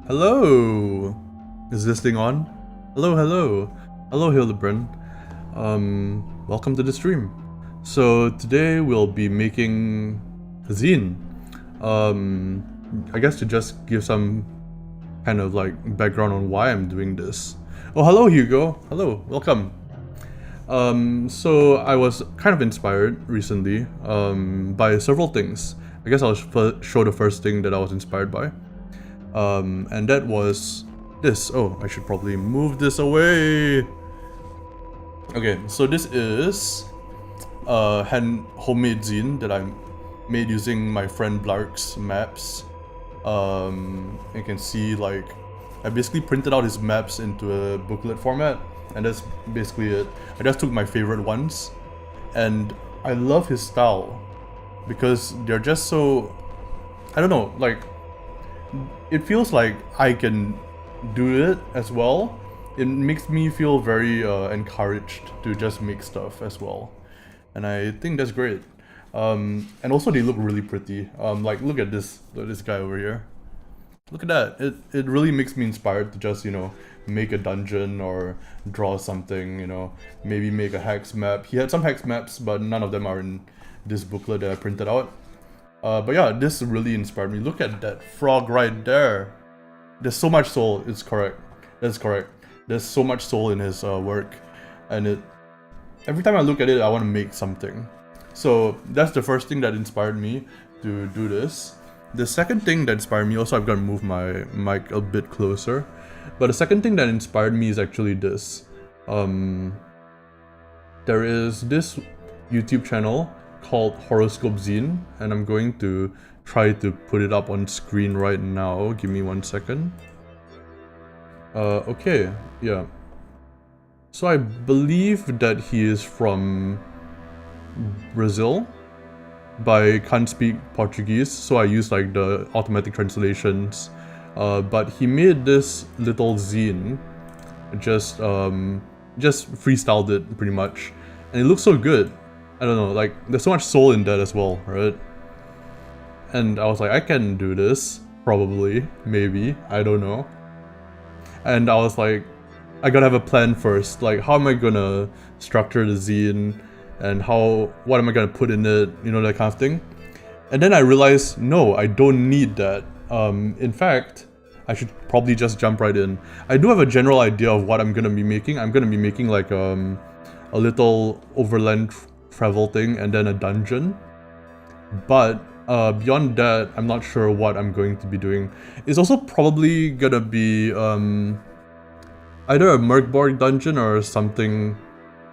Hello! Is this thing on? Hello, hello. Hello, Hildebrand. Welcome to the stream. So today we'll be making a zine. I guess to just give some kind of like background on why I'm doing this. Oh, hello, Hugo. Hello, welcome. So I was kind of inspired recently by several things. I guess I'll show the first thing that I was inspired by. And that was this. Oh, I should probably move this away. Okay, so this is a homemade zine that I made using my friend Blark's maps. You can see like I basically printed out his maps into a booklet format, and that's basically it. I just took my favorite ones, and I love his style because they're just so, I don't know, like it feels like I can do it as well. It makes me feel very encouraged to just make stuff as well, and I think that's great. And also they look really pretty. Like look at this guy over here. Look at that. It really makes me inspired to just, you know, make a dungeon or draw something, you know, maybe make a hex map. He had some hex maps, but none of them are in this booklet that I printed out. But yeah, this really inspired me. Look at that frog right there. There's so much soul. It's correct. That's correct. There's so much soul in his work, and every time I look at it, I want to make something. So that's the first thing that inspired me to do this. The second thing that inspired me, also I've got to move my mic a bit closer, but the second thing that inspired me is actually this. There is this YouTube channel called Horoscope Zine, and I'm going to try to put it up on screen right now. Give me 1 second. Okay, yeah. So I believe that he is from Brazil, but I can't speak Portuguese, so I use like the automatic translations. But he made this little zine, just freestyled it pretty much, and it looks so good. I don't know, like there's so much soul in that as well, right? And I was like, I can do this, probably, maybe, I don't know. And I was like, I gotta have a plan first, like how am I gonna structure the zine, and what am I gonna put in it, you know, that kind of thing. And then I realized, no, I don't need that. In fact, I should probably just jump right in. I do have a general idea of what I'm gonna be making. I'm gonna be making like a little overland travel thing and then a dungeon. But beyond that, I'm not sure what I'm going to be doing. It's also probably gonna be either a Merkborg dungeon or something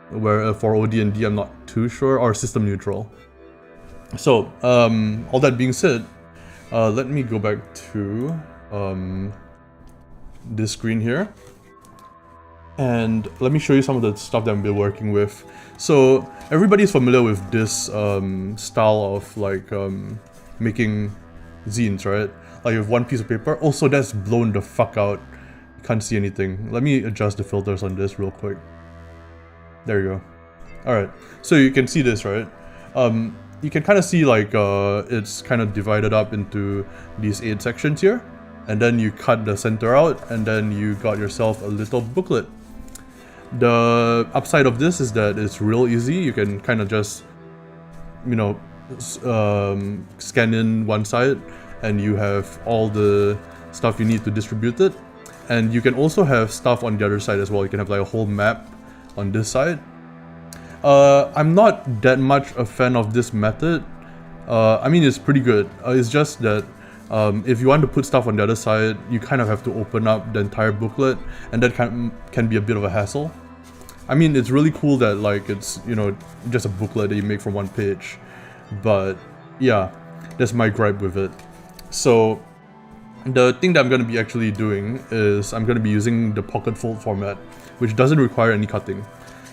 where for OD&D I'm not too sure, or system neutral. So all that being said, let me go back to this screen here, and let me show you some of the stuff that I've been working with. So everybody's familiar with this style of like making zines, right? Like with one piece of paper. Also, that's blown the fuck out. You can't see anything. Let me adjust the filters on this real quick. There you go. Alright, so you can see this, right? You can kind of see like it's kind of divided up into these 8 sections here, and then you cut the center out, and then you got yourself a little booklet. The upside of this is that it's real easy. You can kind of just, you know, scan in one side, and you have all the stuff you need to distribute it. And you can also have stuff on the other side as well. You can have like a whole map on this side. I'm not that much a fan of this method. I mean, it's pretty good. It's just that if you want to put stuff on the other side, you kind of have to open up the entire booklet, and that can be a bit of a hassle. I mean, it's really cool that like it's, you know, just a booklet that you make from one page, but yeah, that's my gripe with it. So the thing that I'm going to be actually doing is I'm going to be using the pocket fold format, which doesn't require any cutting.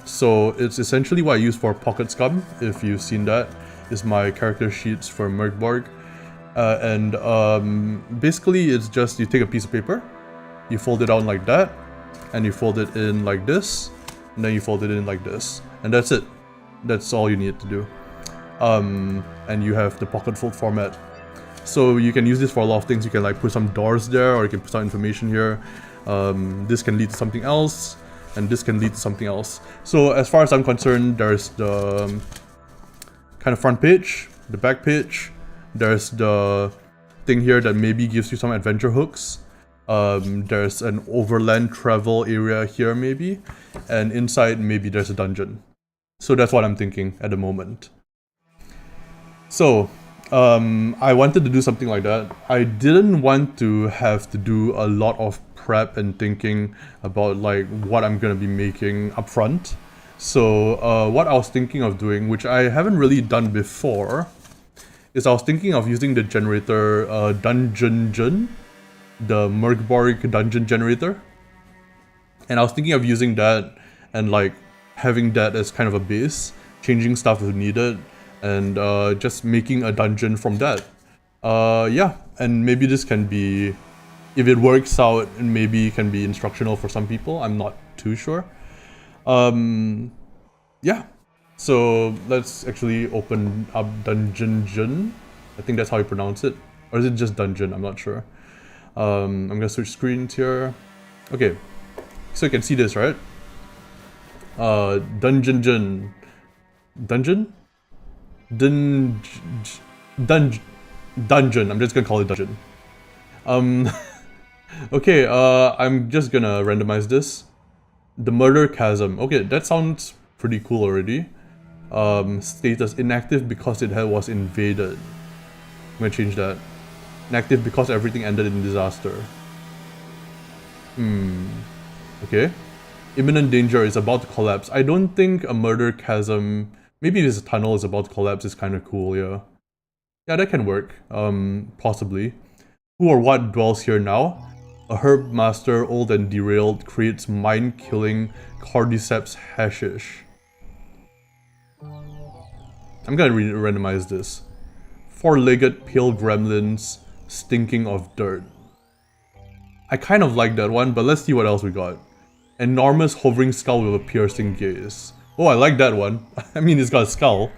So it's essentially what I use for Pocket Scum. If you've seen that, is my character sheets for Merkborg. Basically it's just you take a piece of paper, you fold it out like that, and you fold it in like this, and then you fold it in like this, and that's it. That's all you need to do. And you have the pocket fold format. So you can use this for a lot of things. You can like put some doors there, or you can put some information here. This can lead to something else, and this can lead to something else. So as far as I'm concerned, there's the kind of front page, the back page. There's the thing here that maybe gives you some adventure hooks. There's an overland travel area here maybe, and inside maybe there's a dungeon. So that's what I'm thinking at the moment. So I wanted to do something like that. I didn't want to have to do a lot of prep and thinking about like what I'm gonna be making up front. So what I was thinking of doing, which I haven't really done before, is I was thinking of using the generator Dungeon, the Murkborg dungeon generator. And I was thinking of using that and like having that as kind of a base, changing stuff if needed, and just making a dungeon from that. Yeah, and maybe this can be, if it works out, maybe it can be instructional for some people. I'm not too sure. Yeah, so let's actually open up Dungeon. I think that's how you pronounce it. Or is it just Dungeon? I'm not sure. I'm gonna switch screens here. Okay, so you can see this, right? Dungeon. Dungeon? Dungeon. I'm just gonna call it Dungeon. Okay, I'm just gonna randomize this. The Murder Chasm. Okay, that sounds pretty cool already. Status inactive because it was invaded. I'm gonna change that. Inactive because everything ended in disaster. Okay. Imminent danger is about to collapse. I don't think a murder chasm, maybe this tunnel is about to collapse is kind of cool, yeah. Yeah, that can work, possibly. Who or what dwells here now? A herb master, old and derailed, creates mind-killing cordyceps hashish. I'm gonna randomize this. Four-legged pale gremlins, stinking of dirt. I kind of like that one, but let's see what else we got. Enormous hovering skull with a piercing gaze. Oh, I like that one. I mean, it's got a skull.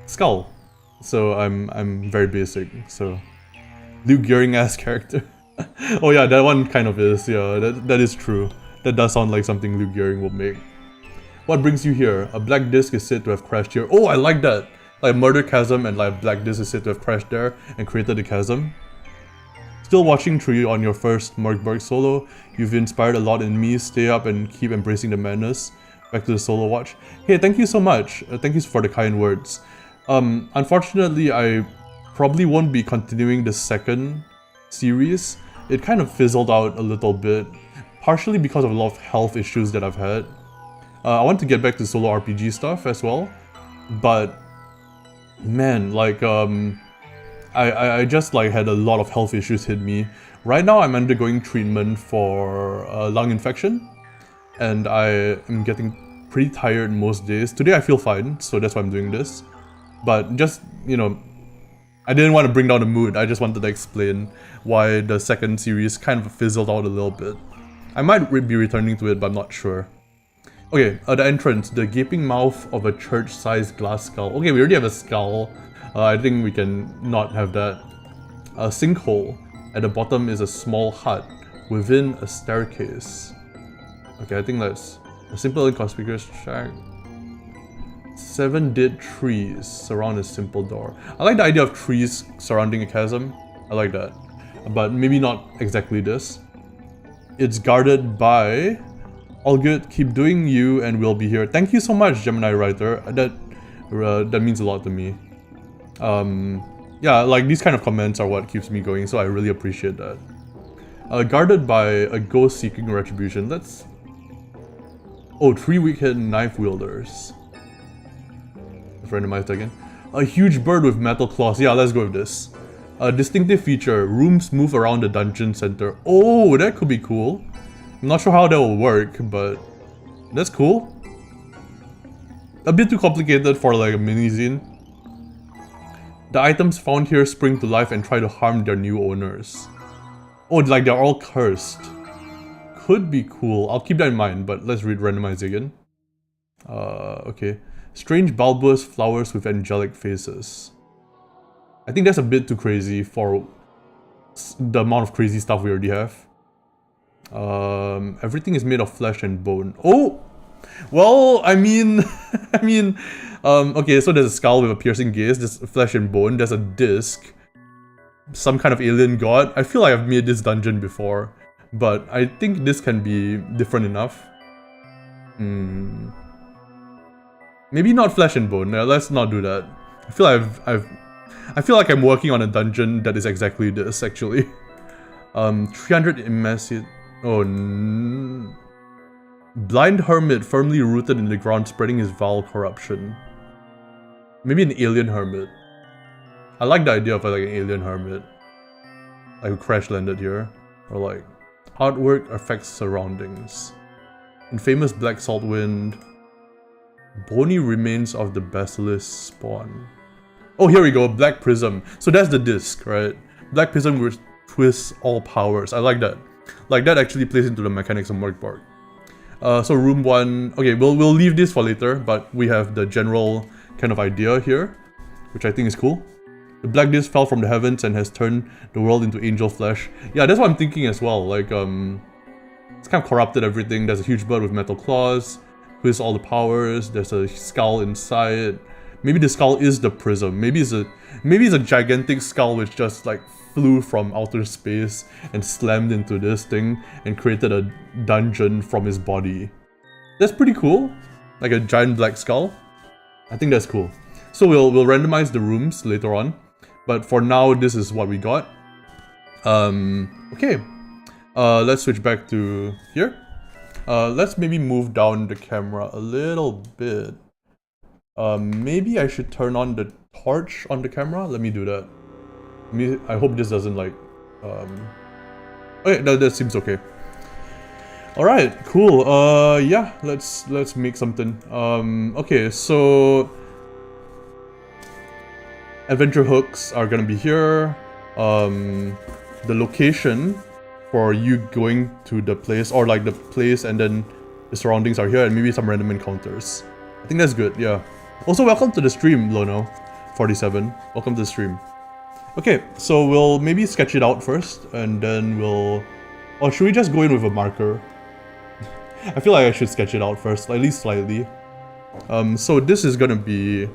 Skull. So I'm very basic. So Luke Gearing-ass character. Oh yeah, that one kind of is. Yeah, that is true. That does sound like something Luke Gearing would make. What brings you here? A black disc is said to have crashed here. Oh, I like that. Like Murder Chasm and like black disc is said to have crashed there and created the chasm. Still watching through you on your first Murkborg solo. You've inspired a lot in me. Stay up and keep embracing the madness. Back to the solo watch. Hey, thank you so much. Thank you for the kind words. Unfortunately, I probably won't be continuing the second series. It kind of fizzled out a little bit, partially because of a lot of health issues that I've had. I want to get back to solo RPG stuff as well, but man, like I just like had a lot of health issues hit me. Right now I'm undergoing treatment for lung infection, and I am getting pretty tired most days. Today I feel fine, so that's why I'm doing this. But just, you know, I didn't want to bring down the mood, I just wanted to explain why the second series kind of fizzled out a little bit. I might be returning to it, but I'm not sure. Okay, the entrance, the gaping mouth of a church-sized glass skull. Okay, we already have a skull. I think we can not have that. A sinkhole. At the bottom is a small hut within a staircase. Okay, I think that's a simple inconspicuous shack. 7 dead trees surround a simple door. I like the idea of trees surrounding a chasm. I like that. But maybe not exactly this. It's guarded by... All good, keep doing you and we'll be here. Thank you so much, Gemini Writer. That means a lot to me. Yeah, like these kind of comments are what keeps me going, so I really appreciate that. Guarded by a ghost seeking retribution. Let's... Oh, 3 weak-hit knife wielders. Let's randomize that again. A huge bird with metal claws. Yeah, let's go with this. A distinctive feature. Rooms move around the dungeon center. Oh, that could be cool. I'm not sure how that will work, but that's cool. A bit too complicated for like a mini-zine. The items found here spring to life and try to harm their new owners. Oh, like they're all cursed. Could be cool. I'll keep that in mind, but let's read randomize again. Okay. Strange bulbous flowers with angelic faces. I think that's a bit too crazy for the amount of crazy stuff we already have. Everything is made of flesh and bone. Oh! Well, I mean... okay, so there's a skull with a piercing gaze, there's flesh and bone, there's a disc. Some kind of alien god. I feel like I've made this dungeon before, but I think this can be different enough. Maybe not flesh and bone. Let's not do that. I feel I feel like I'm working on a dungeon that is exactly this, actually. 300 emaciate. Oh, blind hermit firmly rooted in the ground, spreading his vile corruption. Maybe an alien hermit. I like the idea of like an alien hermit. Like who crash landed here. Or like, artwork affects surroundings. Infamous black salt wind. Bony remains of the basilisk spawn. Oh, here we go, black prism. So that's the disc, right? Black prism which twists all powers. I like that. Like that actually plays into the mechanics of Murkborg. So room 1, okay, we'll leave this for later, but we have the general kind of idea here, which I think is cool. The black disc fell from the heavens and has turned the world into angel flesh. Yeah, that's what I'm thinking as well. Like, it's kind of corrupted everything. There's a huge bird with metal claws, twists all the powers. There's a skull inside. Maybe the skull is the prism. Maybe it's a gigantic skull which just like flew from outer space and slammed into this thing and created a dungeon from his body. That's pretty cool. Like a giant black skull. I think that's cool. So we'll randomize the rooms later on. But for now, this is what we got. Okay. Let's switch back to here. Let's maybe move down the camera a little bit. Maybe I should turn on the torch on the camera. Let me do that. I hope this doesn't like... Okay, that seems okay. Alright, cool. Yeah, let's make something. Okay, so... adventure hooks are gonna be here. The location for you going to the place, or like the place and then the surroundings are here, and maybe some random encounters. I think that's good, yeah. Also, welcome to the stream, Lono47. Welcome to the stream. Okay, so we'll maybe sketch it out first, and then we'll... Or should we just go in with a marker? I feel like I should sketch it out first, at least slightly. So this is gonna be...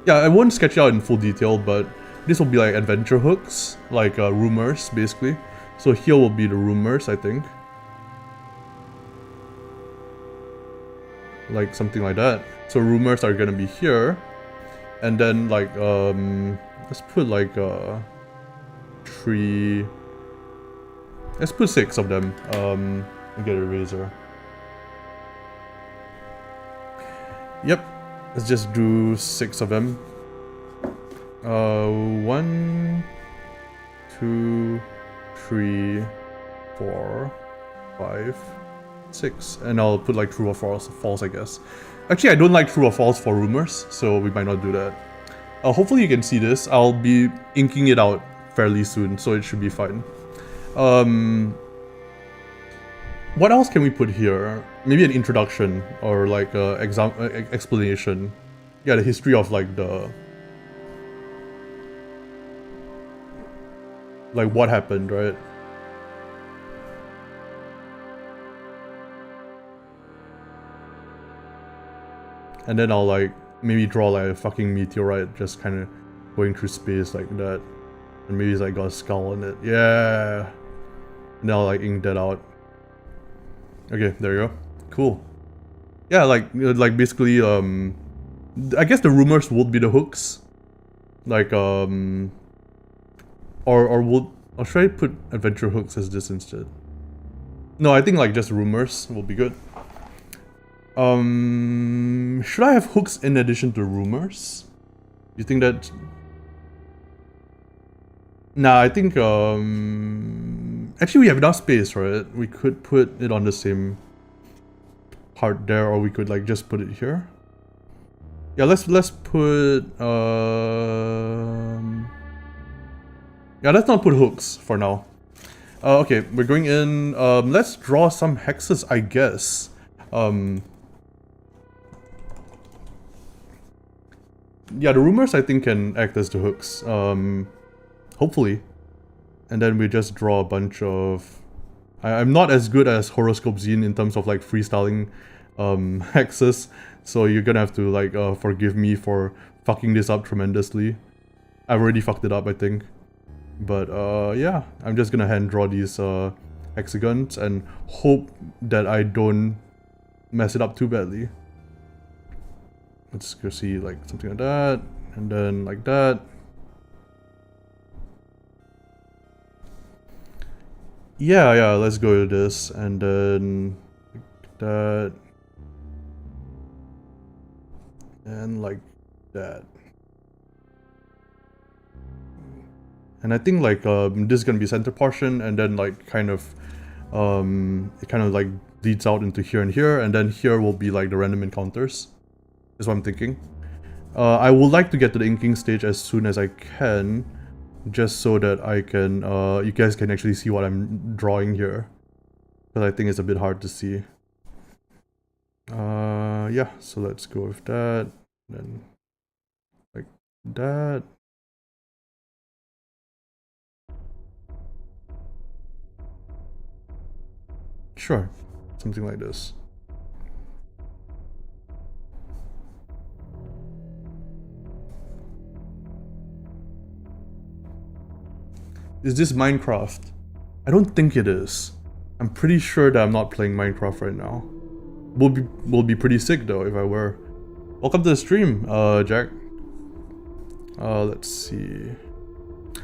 Yeah, I won't sketch it out in full detail, but this will be like adventure hooks, like rumors, basically. So here will be the rumors, I think. Like something like that. So rumors are gonna be here. And then like, let's put like three... Let's put 6 of them. And get a razor. Yep. Let's just do 6 of them. 1, 2, 3, 4, 5, 6. And I'll put like true or false, I guess. Actually, I don't like true or false for rumors, so we might not do that. Hopefully you can see this. I'll be inking it out fairly soon, so it should be fine. What else can we put here? Maybe an introduction or like explanation. Yeah, the history of like the... Like what happened, right? And then I'll like maybe draw like a fucking meteorite just kind of going through space like that. And maybe it's like got a skull on it. Yeah! And I'll like ink that out. Okay, there you go. Cool. Yeah, like basically, I guess the rumors would be the hooks. Like, or should I put adventure hooks as this instead? No, I think like just rumors will be good. Should I have hooks in addition to rumors? You think that... Nah, I think, actually we have enough space, right? We could put it on the same part there, or we could like just put it here. Yeah, let's put, yeah, let's not put hooks for now. Okay, we're going in, let's draw some hexes, I guess. yeah, the rumors I think can act as the hooks. Hopefully. And then we just draw a bunch of... I'm not as good as Horoscope Zine in terms of like freestyling hexes, so you're gonna have to like forgive me for fucking this up tremendously. I've already fucked it up, I think. But yeah, I'm just gonna hand draw these hexagons and hope that I don't mess it up too badly. Let's go see like something like that, and then like that. Yeah, let's go to this, and then like that, and like that. And I think like this is gonna be center portion, and then like kind of it kind of like leads out into here and here, and then here will be like the random encounters. Is what I'm thinking. I would like to get to the inking stage as soon as I can, just so that I can you guys can actually see what I'm drawing here, but I think it's a bit hard to see. Yeah, so let's go with that, then like that. Sure, something like this. Is this Minecraft? I don't think it is. I'm pretty sure that I'm not playing Minecraft right now. Will be pretty sick though if I were. Welcome to the stream, Jack. Let's see.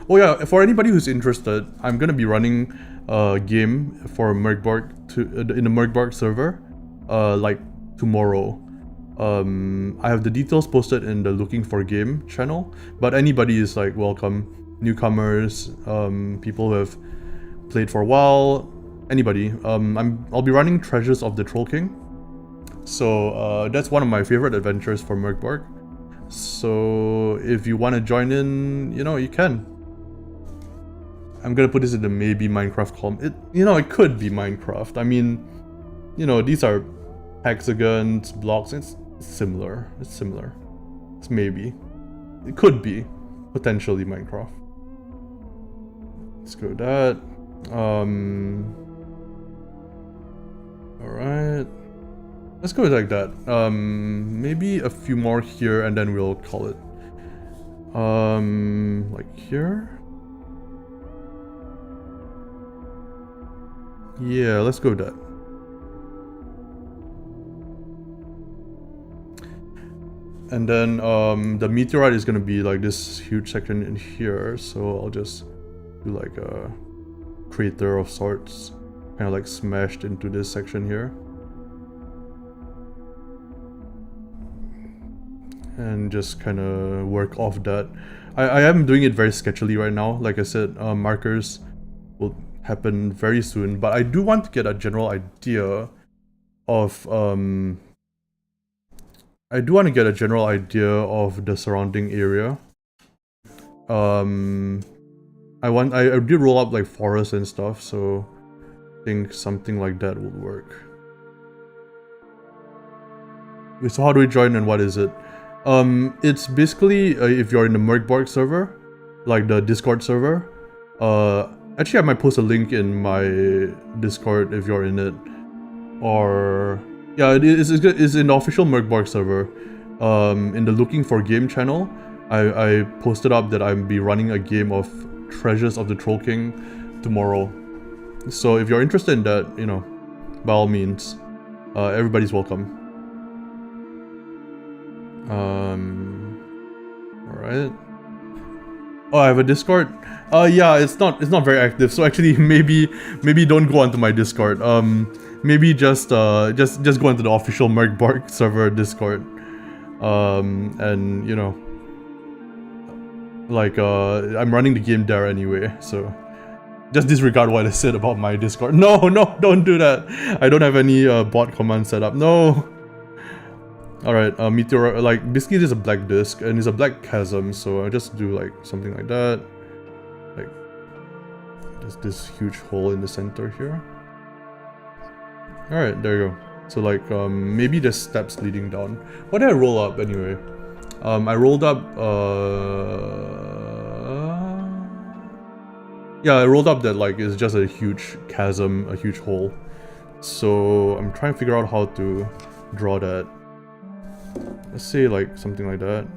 Oh yeah, for anybody who's interested, I'm gonna be running a game for Merkborg in the Merkborg server, like tomorrow. I have the details posted in the Looking for Game channel, but anybody is like welcome. Newcomers, people who have played for a while, anybody. I'll be running Treasures of the Troll King. So that's one of my favorite adventures for Merkborg. So if you want to join in, you know, you can. I'm gonna put this in the maybe Minecraft column. It could be Minecraft. I mean, you know, these are hexagons, blocks. It's similar. It's maybe. It could be potentially Minecraft. Let's go with that. Alright. Let's go with like that. Maybe a few more here and then we'll call it. Like here? Yeah, let's go with that. And then the meteorite is gonna be like this huge section in here, so I'll just do like a crater of sorts, kind of like smashed into this section here. And just kind of work off that. I am doing it very sketchily right now. Like I said, markers will happen very soon, but I do want to get a general idea of the surrounding area. I did roll up like forest and stuff, so I think something like that would work. Wait, so how do we join and what is it? It's basically if you're in the Merkborg server, like the Discord server. Actually, I might post a link in my Discord if you're in it, or yeah, it's in the official Merkborg server. In the Looking for Game channel, I posted up that I'll be running a game of Treasures of the Troll King tomorrow. So if you're interested in that, you know, by all means, everybody's welcome. Alright. Oh, I have a Discord? Yeah, it's not very active, so actually maybe don't go onto my Discord. Maybe just go into the official Merkborg server Discord. And you know, like I'm running the game there anyway, so just disregard what I said about my Discord. No, don't do that. I don't have any bot command set up. No. Alright, meteor, like basically there's a black disk and it's a black chasm, so I'll just do like something like that. Like there's this huge hole in the center here. Alright, there you go. So like maybe there's steps leading down. What did I roll up anyway? I rolled up, yeah, I rolled up that like it's just a huge chasm, a huge hole. So I'm trying to figure out how to draw that. Let's say like something like that.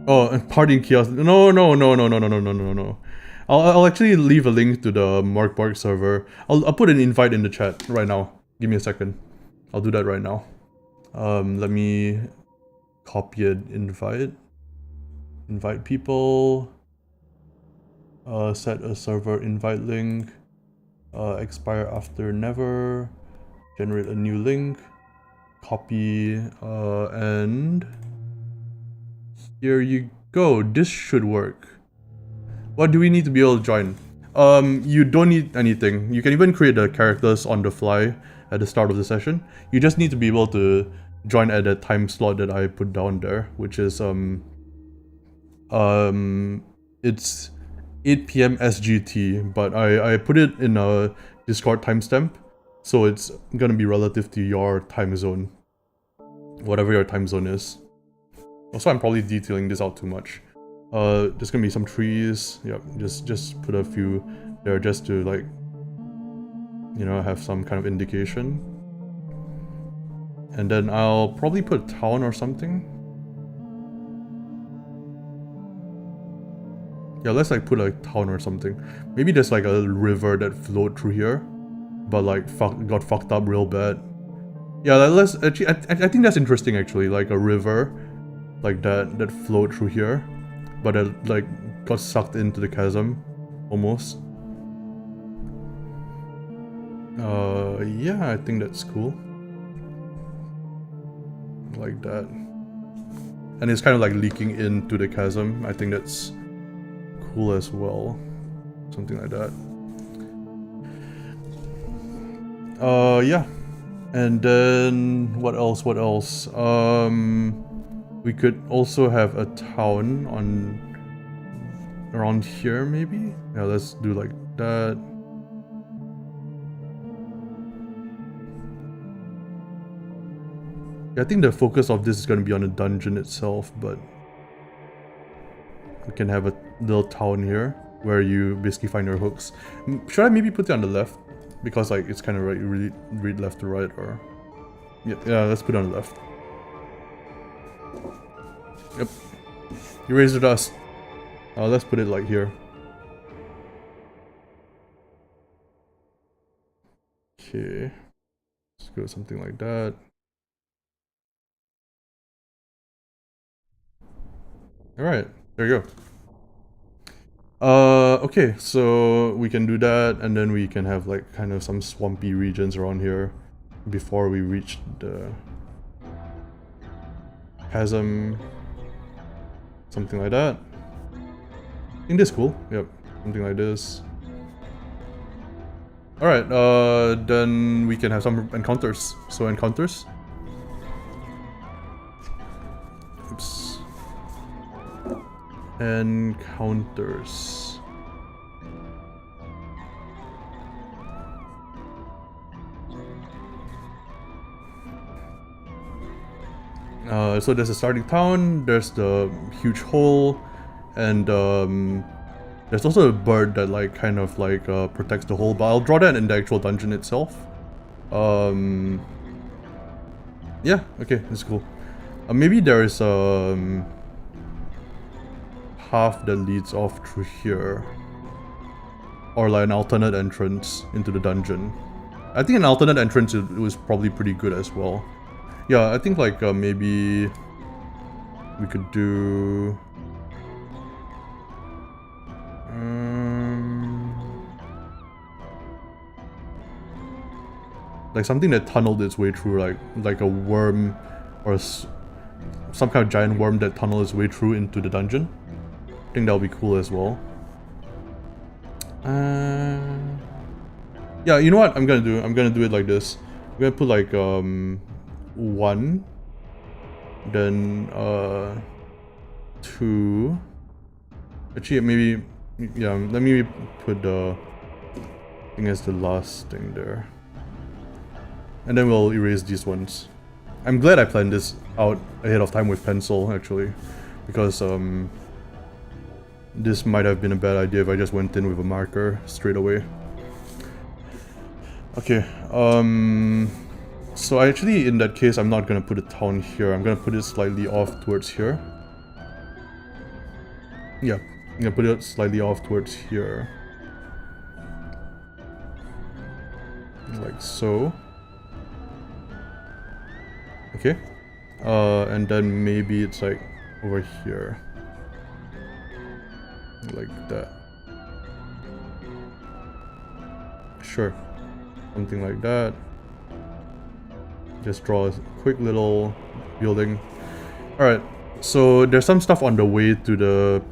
Oh, and party kiosk. No. I'll actually leave a link to the Mark server. I'll put an invite in the chat right now. Give me a second. I'll do that right now. Let me copy it, invite people. Set a server invite link. Expire after never. Generate a new link. Copy, and here you go. This should work. What do we need to be able to join? You don't need anything. You can even create the characters on the fly at the start of the session. You just need to be able to join at that time slot that I put down there, which is it's 8 p.m. SGT, but I put it in a Discord timestamp, so it's gonna be relative to your time zone, whatever your time zone is. Also, I'm probably detailing this out too much. There's gonna be some trees. Yep, just put a few there just to like, you know, have some kind of indication. And then I'll probably put a town or something. Yeah, let's like put a town or something. Maybe there's like a river that flowed through here, but like got fucked up real bad. Yeah, let's actually. I think that's interesting actually. Like a river, like that flowed through here, but it like got sucked into the chasm, almost. Yeah, I think that's cool. Like that. And it's kind of like leaking into the chasm. I think that's cool as well. Something like that. Yeah. And then what else? We could also have a town on around here maybe? Yeah, let's do like that. Yeah, I think the focus of this is going to be on the dungeon itself, but we can have a little town here where you basically find your hooks. Should I maybe put it on the left? Because like it's kind of really read left to right, or yeah, let's put it on the left. Yep. Erase the dust. Let's put it like here. Okay. Let's go something like that. Alright, there you go. Okay, so we can do that, and then we can have like kind of some swampy regions around here before we reach the chasm. Something like that. I think this is cool. Yep, something like this. Alright, then we can have some encounters. So encounters. Oops. Encounters. So there's a starting town, there's the huge hole, and there's also a bird that like kind of like protects the hole, but I'll draw that in the actual dungeon itself. Yeah, okay, that's cool. Maybe there is path that leads off through here, or like an alternate entrance into the dungeon. I think an alternate entrance was probably pretty good as well. Yeah, I think like maybe we could do like something that tunneled its way through, like a worm or some kind of giant worm that tunneled its way through into the dungeon. I think that would be cool as well. Yeah, you know what I'm gonna do? I'm gonna do it like this. I'm gonna put like 1, then 2. Actually, maybe, yeah, let me put the thing as the last thing there. And then we'll erase these ones. I'm glad I planned this out ahead of time with pencil, actually. Because, this might have been a bad idea if I just went in with a marker straight away. Okay, so actually in that case I'm not gonna put a town here, I'm gonna put it slightly off towards here. Yeah, I'm gonna put it slightly off towards here. Like so. Okay. And then maybe it's like over here. Like that. Sure. Something like that. Just draw a quick little building. Alright, so there's some stuff on the way to the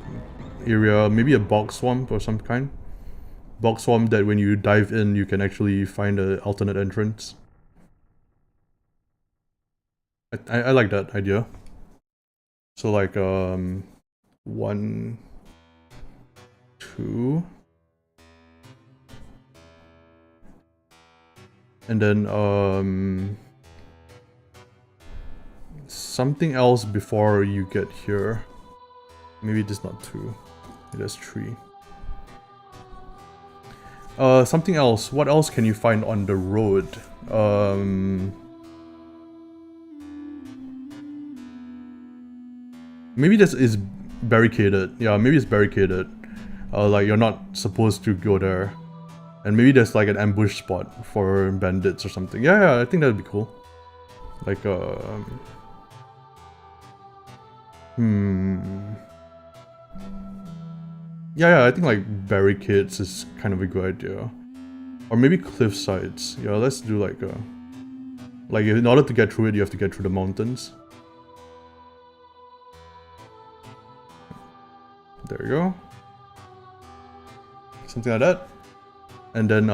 area, maybe a bog swamp or some kind. Bog swamp that when you dive in, you can actually find an alternate entrance. I like that idea. So like, 1, 2... And then, something else before you get here. Maybe this not 2. Maybe that's 3. Something else. What else can you find on the road? Maybe this is barricaded. Yeah, maybe it's barricaded. Like you're not supposed to go there. And maybe there's like an ambush spot for bandits or something. Yeah, I think that'd be cool. Like, Yeah, I think like barricades is kind of a good idea. Or maybe cliff sides. Yeah, let's do like a... Like, in order to get through it, you have to get through the mountains. There you go. Something like that. And then,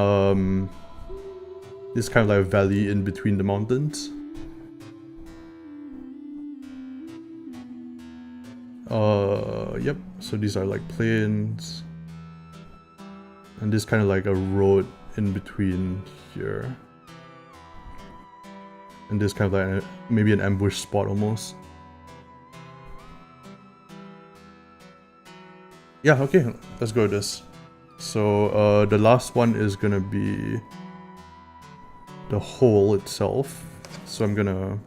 this kind of like a valley in between the mountains. Yep, so these are like plains. And this kind of like a road in between here. And this kind of like maybe an ambush spot almost. Yeah, okay, let's go with this. So, the last one is gonna be the hole itself. So I'm gonna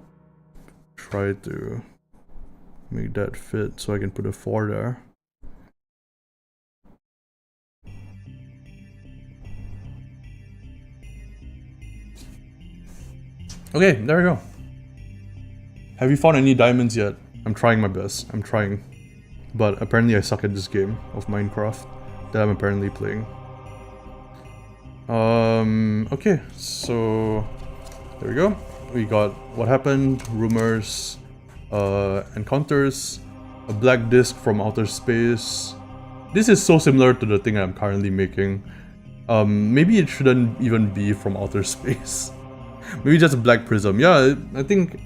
try to make that fit so I can put a 4 there. Okay, there we go. Have you found any diamonds yet? I'm trying my best. I'm trying. But apparently I suck at this game of Minecraft that I'm apparently playing. Okay, so there we go. We got what happened, rumors, encounters, a black disc from outer space. This is so similar to the thing I'm currently making. Maybe it shouldn't even be from outer space. Maybe just a black prism. Yeah, I think...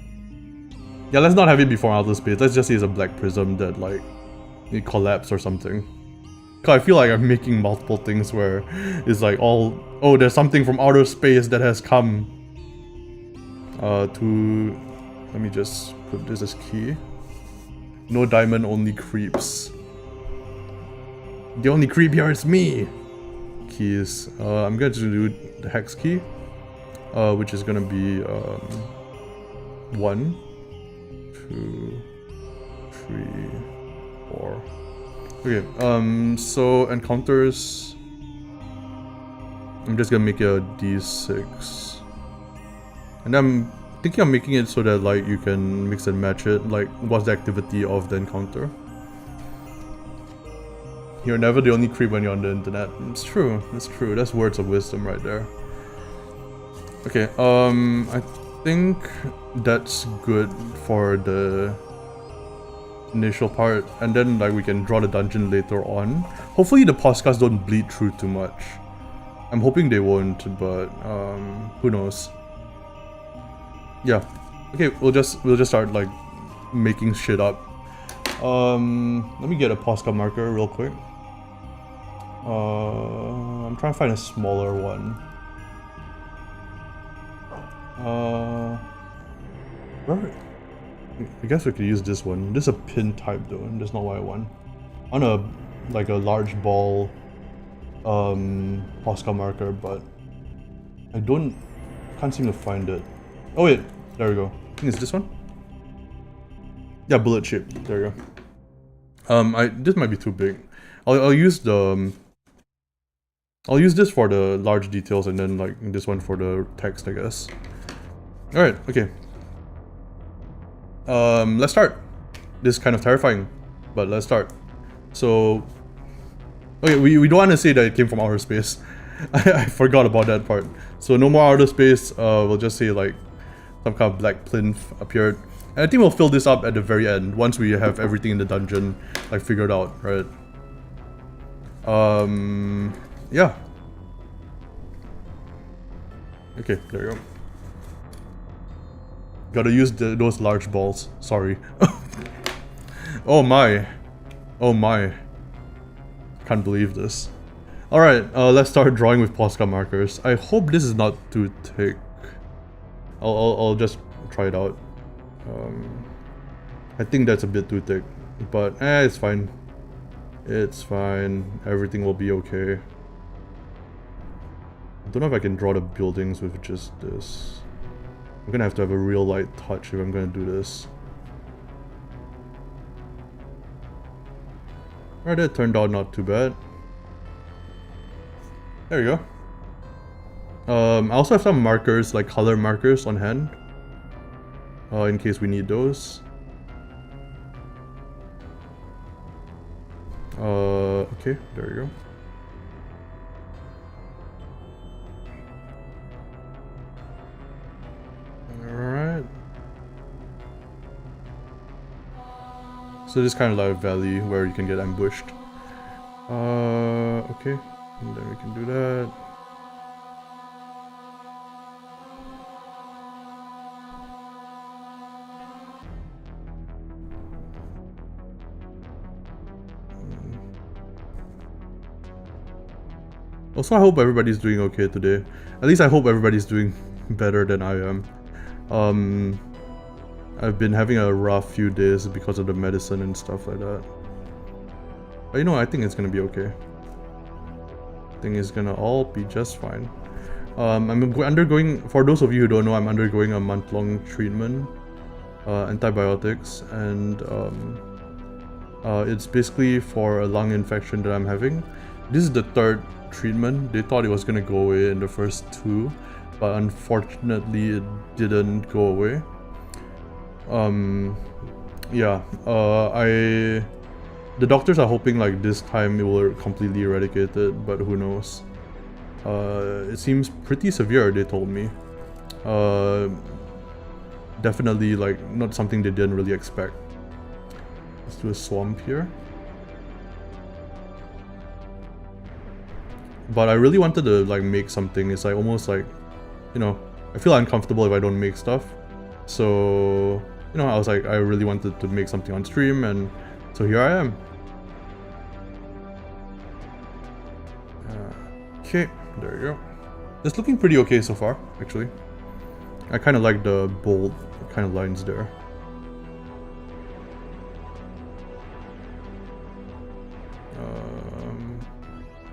Yeah, let's not have it be from outer space. Let's just say it's a black prism that like it collapsed or something. Cause I feel like I'm making multiple things where it's like all, oh, there's something from outer space that has come to, let me just put this as key. No diamond, only creeps. The only creep here is me. Keys. I'm going to do the hex key, which is gonna be 1, 2, 3, 4. Okay, so encounters, I'm just gonna make it a d6. And I'm thinking of making it so that like you can mix and match it, like what's the activity of the encounter. You're never the only creep when you're on the internet. It's true, that's words of wisdom right there. Okay, I think that's good for the initial part, and then like we can draw the dungeon later on. Hopefully the podcasts don't bleed through too much. I'm hoping they won't, but who knows. Yeah. Okay, we'll just start like making shit up. Let me get a Posca marker real quick. I'm trying to find a smaller one. Where? I guess we could use this one. This is a pin type though, and that's not what I want. I want like a large ball Posca marker, but I can't seem to find it. Oh wait, there we go. I think it's this one? Yeah, bullet shape. There we go. This might be too big. I'll use I'll use this for the large details and then like this one for the text, I guess. Alright, okay. Let's start. This is kind of terrifying, but let's start. So, okay, we don't want to say that it came from outer space. I forgot about that part. So no more outer space, we'll just say like some kind of black plinth appeared. And I think we'll fill this up at the very end, once we have everything in the dungeon like figured out, right? Yeah. Okay, there you go. Gotta use those large balls, sorry. Oh my. Oh my. Can't believe this. Alright, let's start drawing with Posca markers. I hope this is not too thick. I'll just try it out. I think that's a bit too thick, but it's fine. It's fine. Everything will be okay. I don't know if I can draw the buildings with just this. I'm gonna have to have a real light touch if I'm gonna do this. Alright, that turned out not too bad. There you go. I also have some markers, like color markers on hand. In case we need those. Okay, there you go. Alright. So this kind of like a valley where you can get ambushed. Okay. And then we can do that. Also, I hope everybody's doing okay today. At least I hope everybody's doing better than I am. I've been having a rough few days because of the medicine and stuff like that. But you know, I think it's gonna be okay. I think it's gonna all be just fine. I'm undergoing, for those of you who don't know, I'm undergoing a month-long treatment, antibiotics, and it's basically for a lung infection that I'm having. This is the third treatment. They thought it was gonna go away in the first two, but unfortunately it didn't go away. Yeah, the doctors are hoping like this time it will completely eradicate it, but who knows. It seems pretty severe, they told me. Definitely like not something they didn't really expect. Let's do a swamp here. But I really wanted to like make something. It's like almost like, you know, I feel uncomfortable if I don't make stuff. So, you know, I was like, I really wanted to make something on stream, and so here I am. Okay, there you go. It's looking pretty okay so far, actually. I kind of like the bold kind of lines there.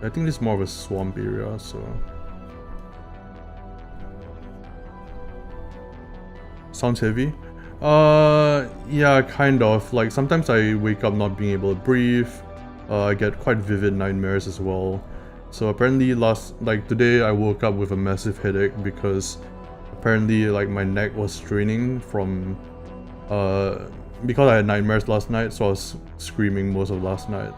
I think this is more of a swamp area, so... Sounds heavy? Yeah, kind of. Like, sometimes I wake up not being able to breathe. I get quite vivid nightmares as well. So apparently today I woke up with a massive headache because apparently like my neck was straining from... because I had nightmares last night, so I was screaming most of last night.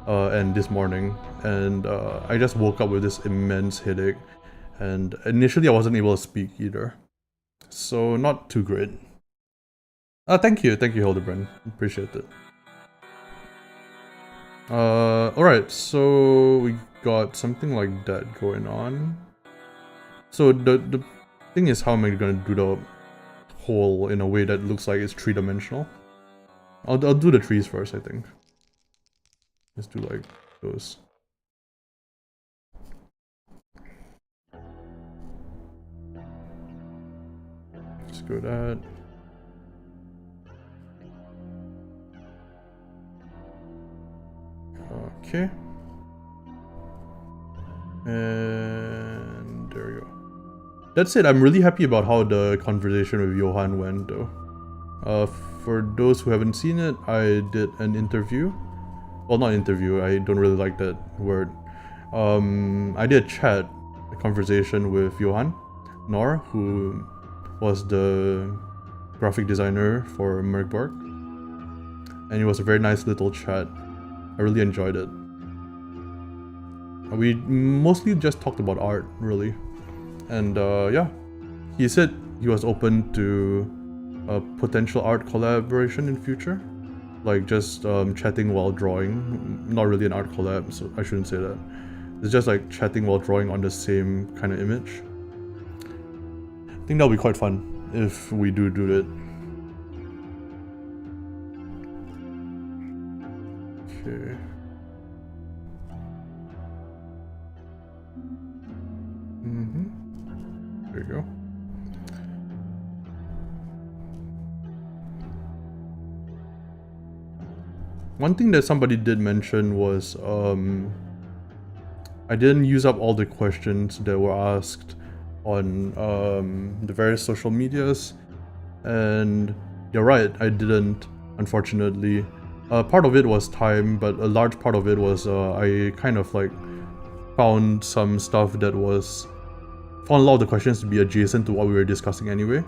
And this morning. And I just woke up with this immense headache. And initially I wasn't able to speak either. So not too great. Thank you, Hildebrand. Appreciate it. Alright, so we got something like that going on. So the thing is, how am I gonna do the hole in a way that looks like it's three-dimensional? I'll do the trees first, I think. Let's do like those. go that. Okay. And there we go. That's it. I'm really happy about how the conversation with Johan went though. For those who haven't seen it, I did an interview. Well, not interview, I don't really like that word. I did a conversation with Johan Nor, who was the graphic designer for Merkborg. And it was a very nice little chat. I really enjoyed it. We mostly just talked about art, really. And yeah, he said he was open to a potential art collaboration in future. Like just chatting while drawing. Not really an art collab, so I shouldn't say that. It's just like chatting while drawing on the same kind of image. I think that'll be quite fun if we do it. Okay. There you go. One thing that somebody did mention was I didn't use up all the questions that were asked on the various social medias, and you're right, I didn't, unfortunately. Part of it was time, but a large part of it was I kind of like found some stuff that found a lot of the questions to be adjacent to what we were discussing anyway,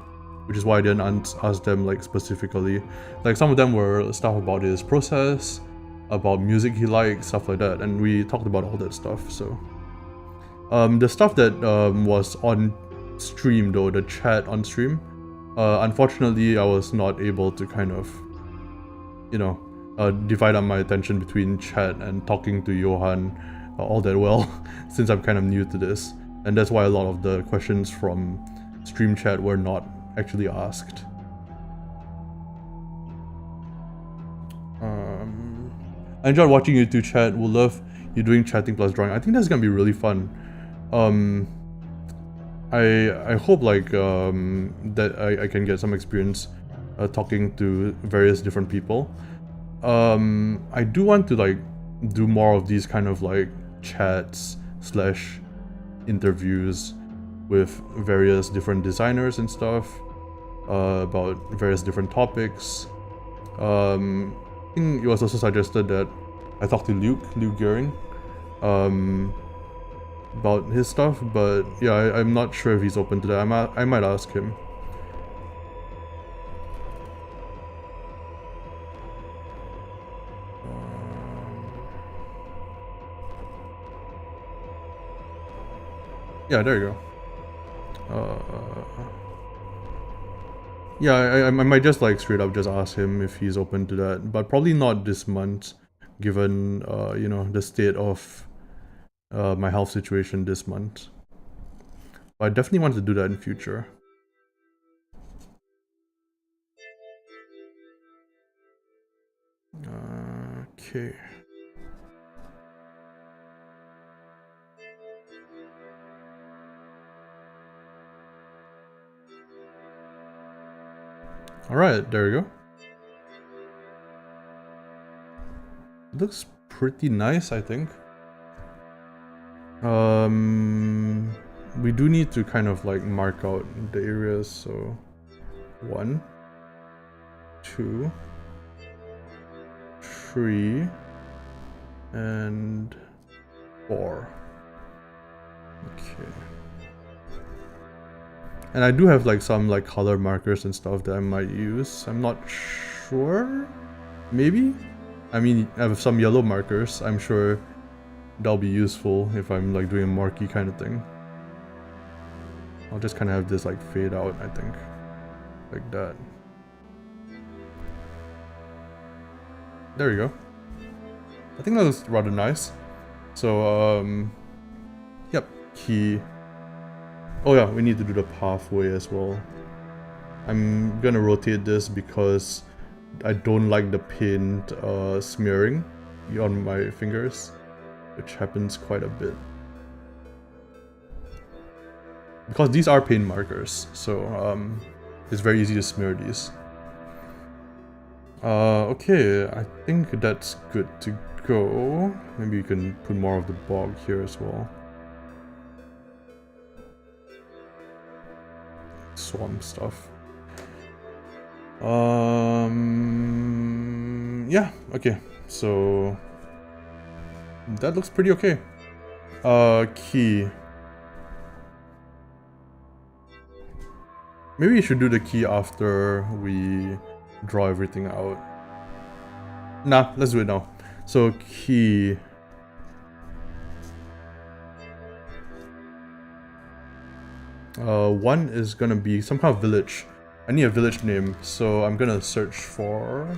which is why I didn't ask them like specifically. Like some of them were stuff about his process, about music he likes, stuff like that, and we talked about all that stuff. So the stuff that was on stream though, the chat on stream, unfortunately I was not able to kind of, you know, divide up my attention between chat and talking to Johan all that well, since I'm kind of new to this, and that's why a lot of the questions from stream chat were not actually asked. I enjoyed watching you two chat. We'll love you doing chatting plus drawing. I think that's gonna be really fun. I hope like that I can get some experience talking to various different people. I do want to like do more of these kind of like chats / interviews with various different designers and stuff about various different topics. I think it was also suggested that I talk to Luke Gehring about his stuff, but yeah, I'm not sure if he's open to that. I might ask him. Yeah, there you go. Yeah, I might just like straight up just ask him if he's open to that, but probably not this month, given you know, the state of my health situation this month. But I definitely want to do that in future. Okay. Alright, there we go. It looks pretty nice, I think. We do need to kind of like mark out the areas, so 1, 2, 3, and 4. Okay. And I do have like some like color markers and stuff that I might use. I'm not sure. Maybe? I mean, I have some yellow markers. I'm sure that'll be useful if I'm like doing a marquee kind of thing. I'll just kind of have this like fade out, I think. Like that. There we go. I think that looks rather nice. So, yep, key. Oh yeah, we need to do the pathway as well. I'm gonna rotate this because I don't like the paint smearing on my fingers, which happens quite a bit. Because these are paint markers, so It's very easy to smear these. Okay, I think that's good to go. Maybe you can put more of the bog here as well. Swamp stuff. Yeah, okay. So that looks pretty okay. Key. Maybe we should do the key after we draw everything out. Nah, let's do it now. So key. One is gonna be some kind of village. I need a village name, so I'm gonna search for...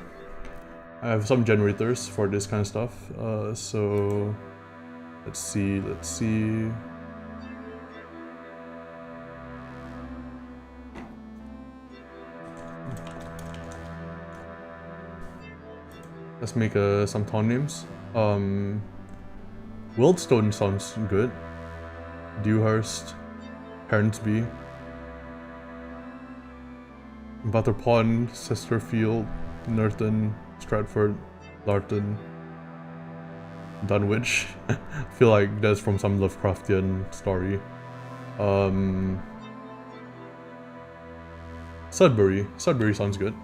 I have some generators for this kind of stuff. So let's see. Let's make some town names. Wildstone sounds good. Dewhurst, Parentsby, Butterpond, Chesterfield, Nerton, Stratford, Larton, Dunwich. I feel like that's from some Lovecraftian story. Sudbury. Sudbury sounds good.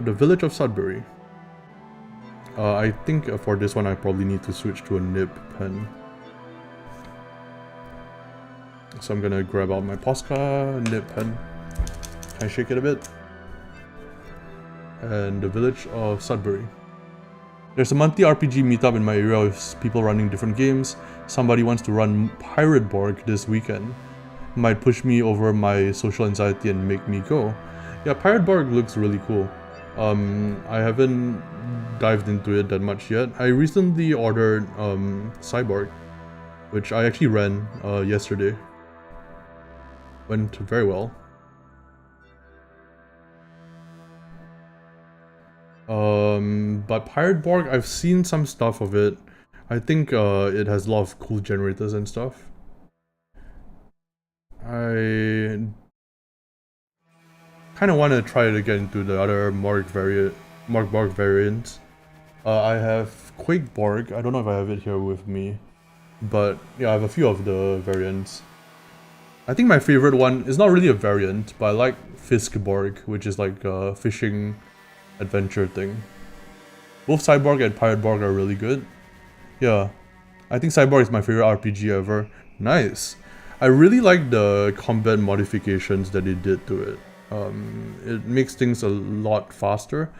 The village of Sudbury. I think for this one I probably need to switch to a nib pen. So I'm gonna grab out my Posca nib pen. Can I shake it a bit? And the village of Sudbury. There's a monthly RPG meetup in my area with people running different games. Somebody wants to run Pirate Borg this weekend. Might push me over my social anxiety and make me go. Yeah, Pirate Borg looks really cool. I haven't dived into it that much yet. I recently ordered Cyborg, which I actually ran yesterday. Went very well. But Pirate Borg, I've seen some stuff of it. I think it has a lot of cool generators and stuff. I kind of want to try to get into the other Mark Borg variants. I have Quake Borg. I don't know if I have it here with me, but yeah, I have a few of the variants. I think my favorite one is not really a variant, but I like Fisk Borg, which is like a fishing adventure thing. Both Cyborg and Pirate Borg are really good. Yeah, I think Cyborg is my favorite RPG ever. Nice. I really like the combat modifications that they did to it. It makes things a lot faster,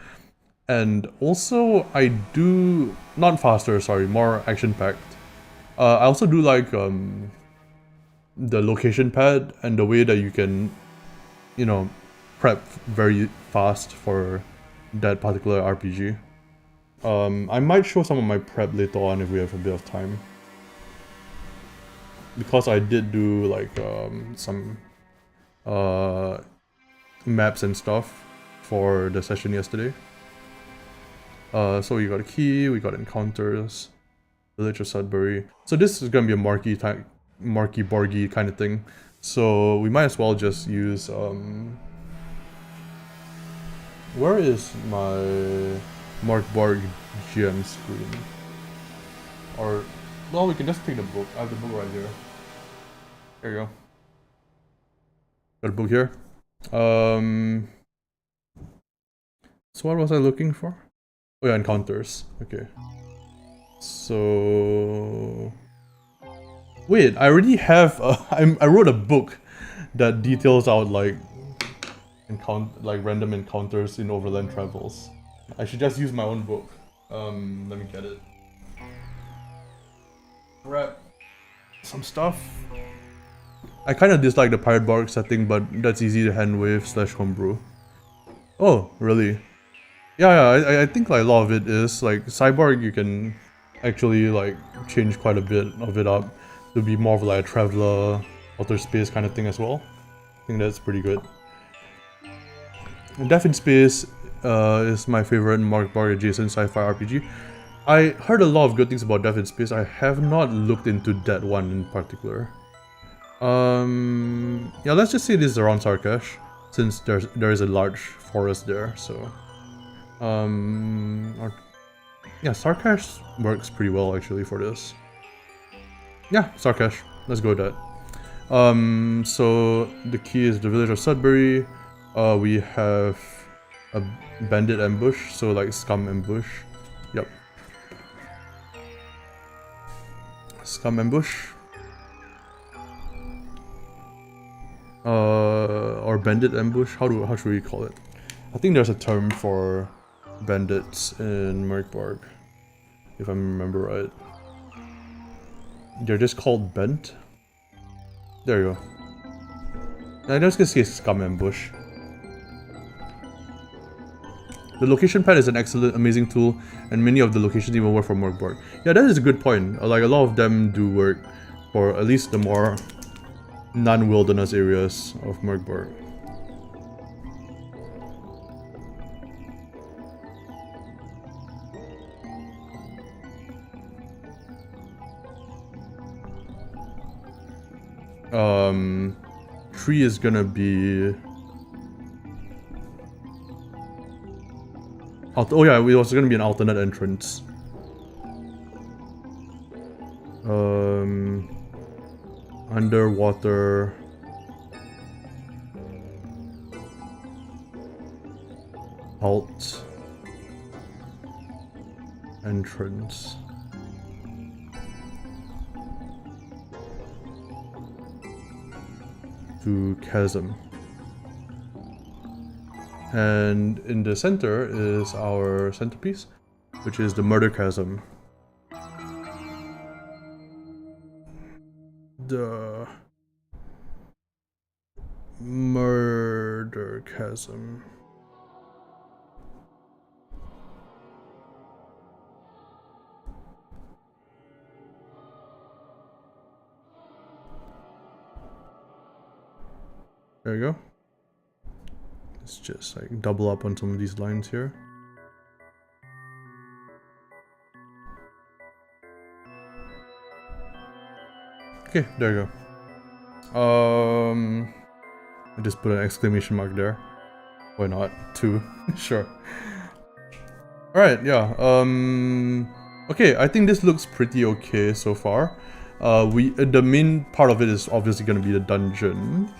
and also I do not faster. Sorry, more action-packed. I also do like the location pad and the way that you can, you know, prep very fast for that particular RPG. I might show some of my prep later on if we have a bit of time, because I did do like some maps and stuff for the session yesterday. So we got a key, we got encounters, village of Sudbury. So this is gonna be a Marky Borgy kind of thing. So we might as well just use where is my Mark Borg GM screen? Or well, we can just take the book. I have the book right here. There you go. Got a book here. So what was I looking for? Oh yeah, encounters. Okay. So wait, I already have I wrote a book that details out like random encounters in Overland Travels. I should just use my own book. Let me get it. Grab some stuff. I kind of dislike the Pirate Borg setting, but that's easy to hand wave / homebrew. Oh, really? Yeah, I think like a lot of it is like Cyborg. You can actually like change quite a bit of it up to be more of like a traveler, outer space kind of thing as well. I think that's pretty good. Death in Space is my favorite Mark Borg adjacent sci-fi RPG. I heard a lot of good things about Death in Space. I have not looked into that one in particular. Yeah, let's just say this is around Sarkash, since there is a large forest there. So, yeah, Sarkash works pretty well actually for this. Yeah, Sarkash. Let's go with that. So the key is the village of Sudbury. We have a bandit ambush, so like scum ambush. Yep. Scum ambush. Or bandit ambush. How should we call it? I think there's a term for bandits in Merkborg, if I remember right. They're just called bent. There you go. I'm just gonna say scum ambush. The location pad is an excellent, amazing tool, and many of the locations even work for Merkborg. Yeah, that is a good point. Like, a lot of them do work for at least the more non-wilderness areas of Merkborg. Tree is gonna be... Oh yeah, it was gonna be an alternate entrance. Underwater... alt... entrance. To chasm. And in the center is our centerpiece, which is the murder chasm. The murder chasm. There you go. Let's just like double up on some of these lines here. Okay, there you go. I just put an exclamation mark there. Why not? 2. Sure. Alright, yeah. Okay, I think this looks pretty okay so far. The main part of it is obviously gonna be the dungeon.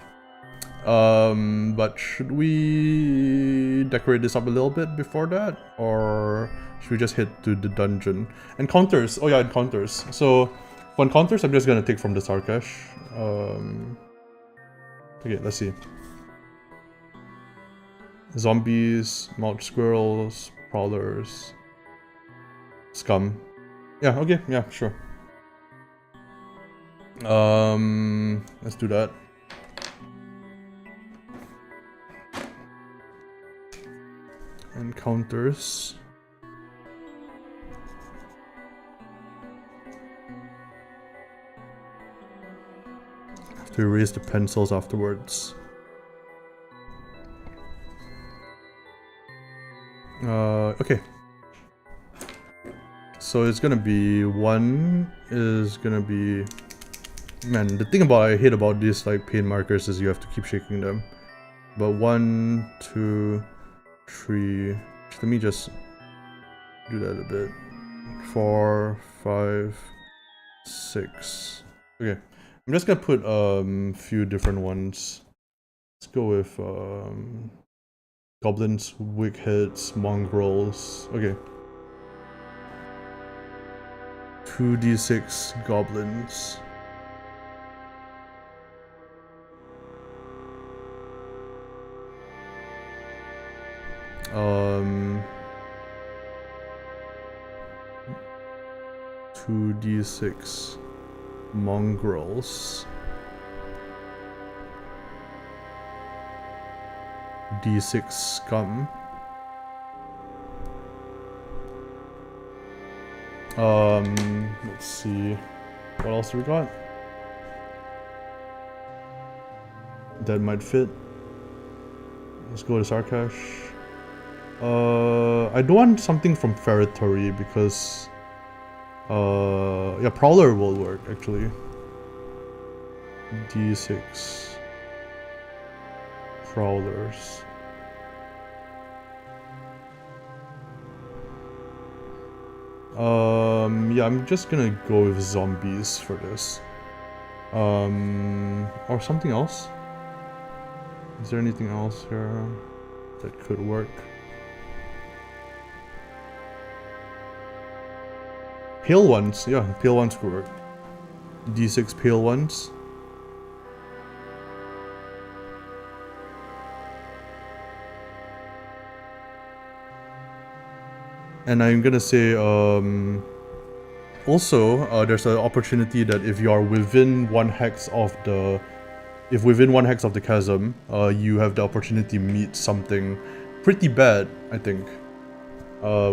But should we decorate this up a little bit before that? Or should we just head to the dungeon? Encounters. Oh yeah, encounters. So for encounters, I'm just gonna take from the Sarkash. Okay, let's see. Zombies, mouse squirrels, prowlers, scum. Yeah, okay, yeah, sure. Let's do that. Encounters. Have to erase the pencils afterwards. Okay. So it's gonna be one is gonna be... Man, the thing I hate about these like paint markers is you have to keep shaking them. But 1, 2, 3. Let me just do that a bit. 4, 5, 6. Okay. I'm just gonna put few different ones. Let's go with goblins, wigheads, mongrels. Okay. 2d6 goblins. Um, 2d6 mongrels. D6 scum. Let's see. What else do we got? That might fit. Let's go to Sarkash. I don't want something from Ferretary because yeah, Prowler will work actually. D6 Prowlers. Yeah, I'm just gonna go with zombies for this. Or something else. Is there anything else here that could work? Pale ones, yeah, pale ones could work. D6 pale ones. And I'm gonna say, also, there's an opportunity that if you are within 1 hex of the... If within 1 hex of the chasm, you have the opportunity to meet something pretty bad, I think.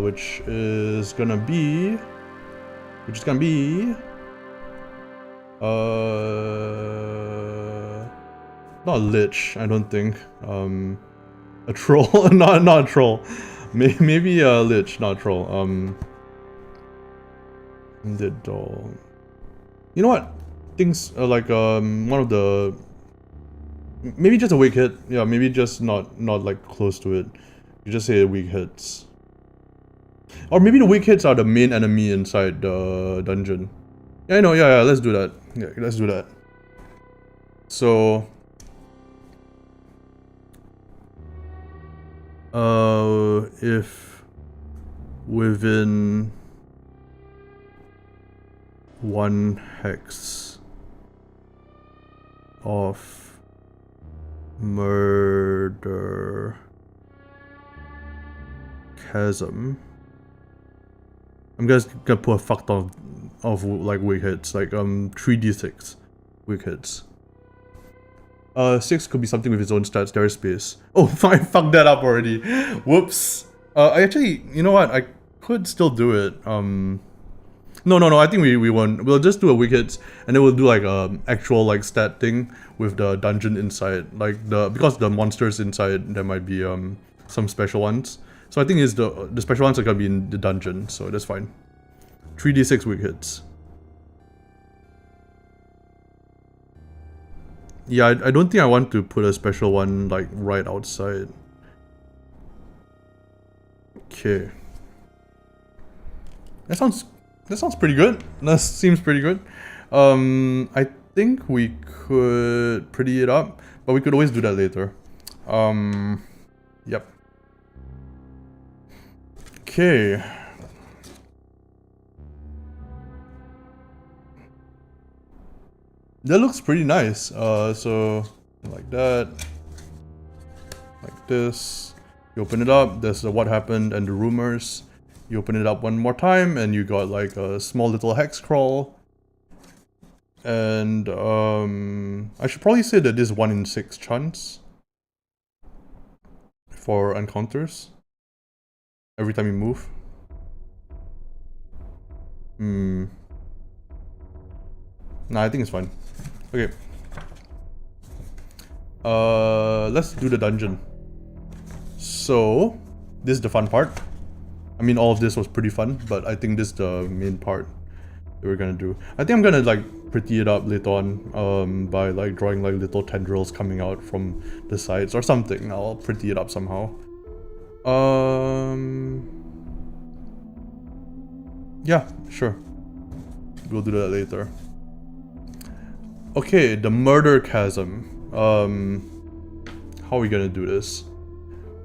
Which is gonna be... not a lich, I don't think. A troll, not a troll. Maybe a lich, not a troll. The doll. You know what? Things like one of the... Maybe just a weak hit. Yeah, maybe just not like close to it. You just say weak hits. Or maybe the weak hits are the main enemy inside the dungeon. Yeah, I know, yeah, let's do that. Yeah, let's do that. So... if within 1 hex of murder chasm, I'm just gonna put a fuck ton of like weak hits, like 3d6 weak hits. 6 could be something with its own stats. There is space. Oh, I fucked that up already. Whoops. I actually, you know what? I could still do it. No. I think we won't. We'll just do a weak hits, and then we'll do like a actual like stat thing with the dungeon inside. Like because the monsters inside, there might be some special ones. So I think it's the special ones are gonna be in the dungeon. So that's fine. 3d6 weak hits. Yeah, I don't think I want to put a special one like right outside. Okay. That sounds pretty good. That seems pretty good. I think we could pretty it up, but we could always do that later. Yep. Okay. That looks pretty nice. So like that, like this. You open it up. There's the what happened and the rumors. You open it up one more time, and you got like a small little hex crawl. And I should probably say that this is 1 in 6 chance for encounters every time you move. Nah, I think it's fine. Okay. Let's do the dungeon. So, this is the fun part. I mean, all of this was pretty fun, but I think this is the main part that we're gonna do. I think I'm gonna like pretty it up later on, by like drawing like little tendrils coming out from the sides or something. I'll pretty it up somehow. Yeah, sure. We'll do that later. Okay, the murder chasm. How are we gonna do this?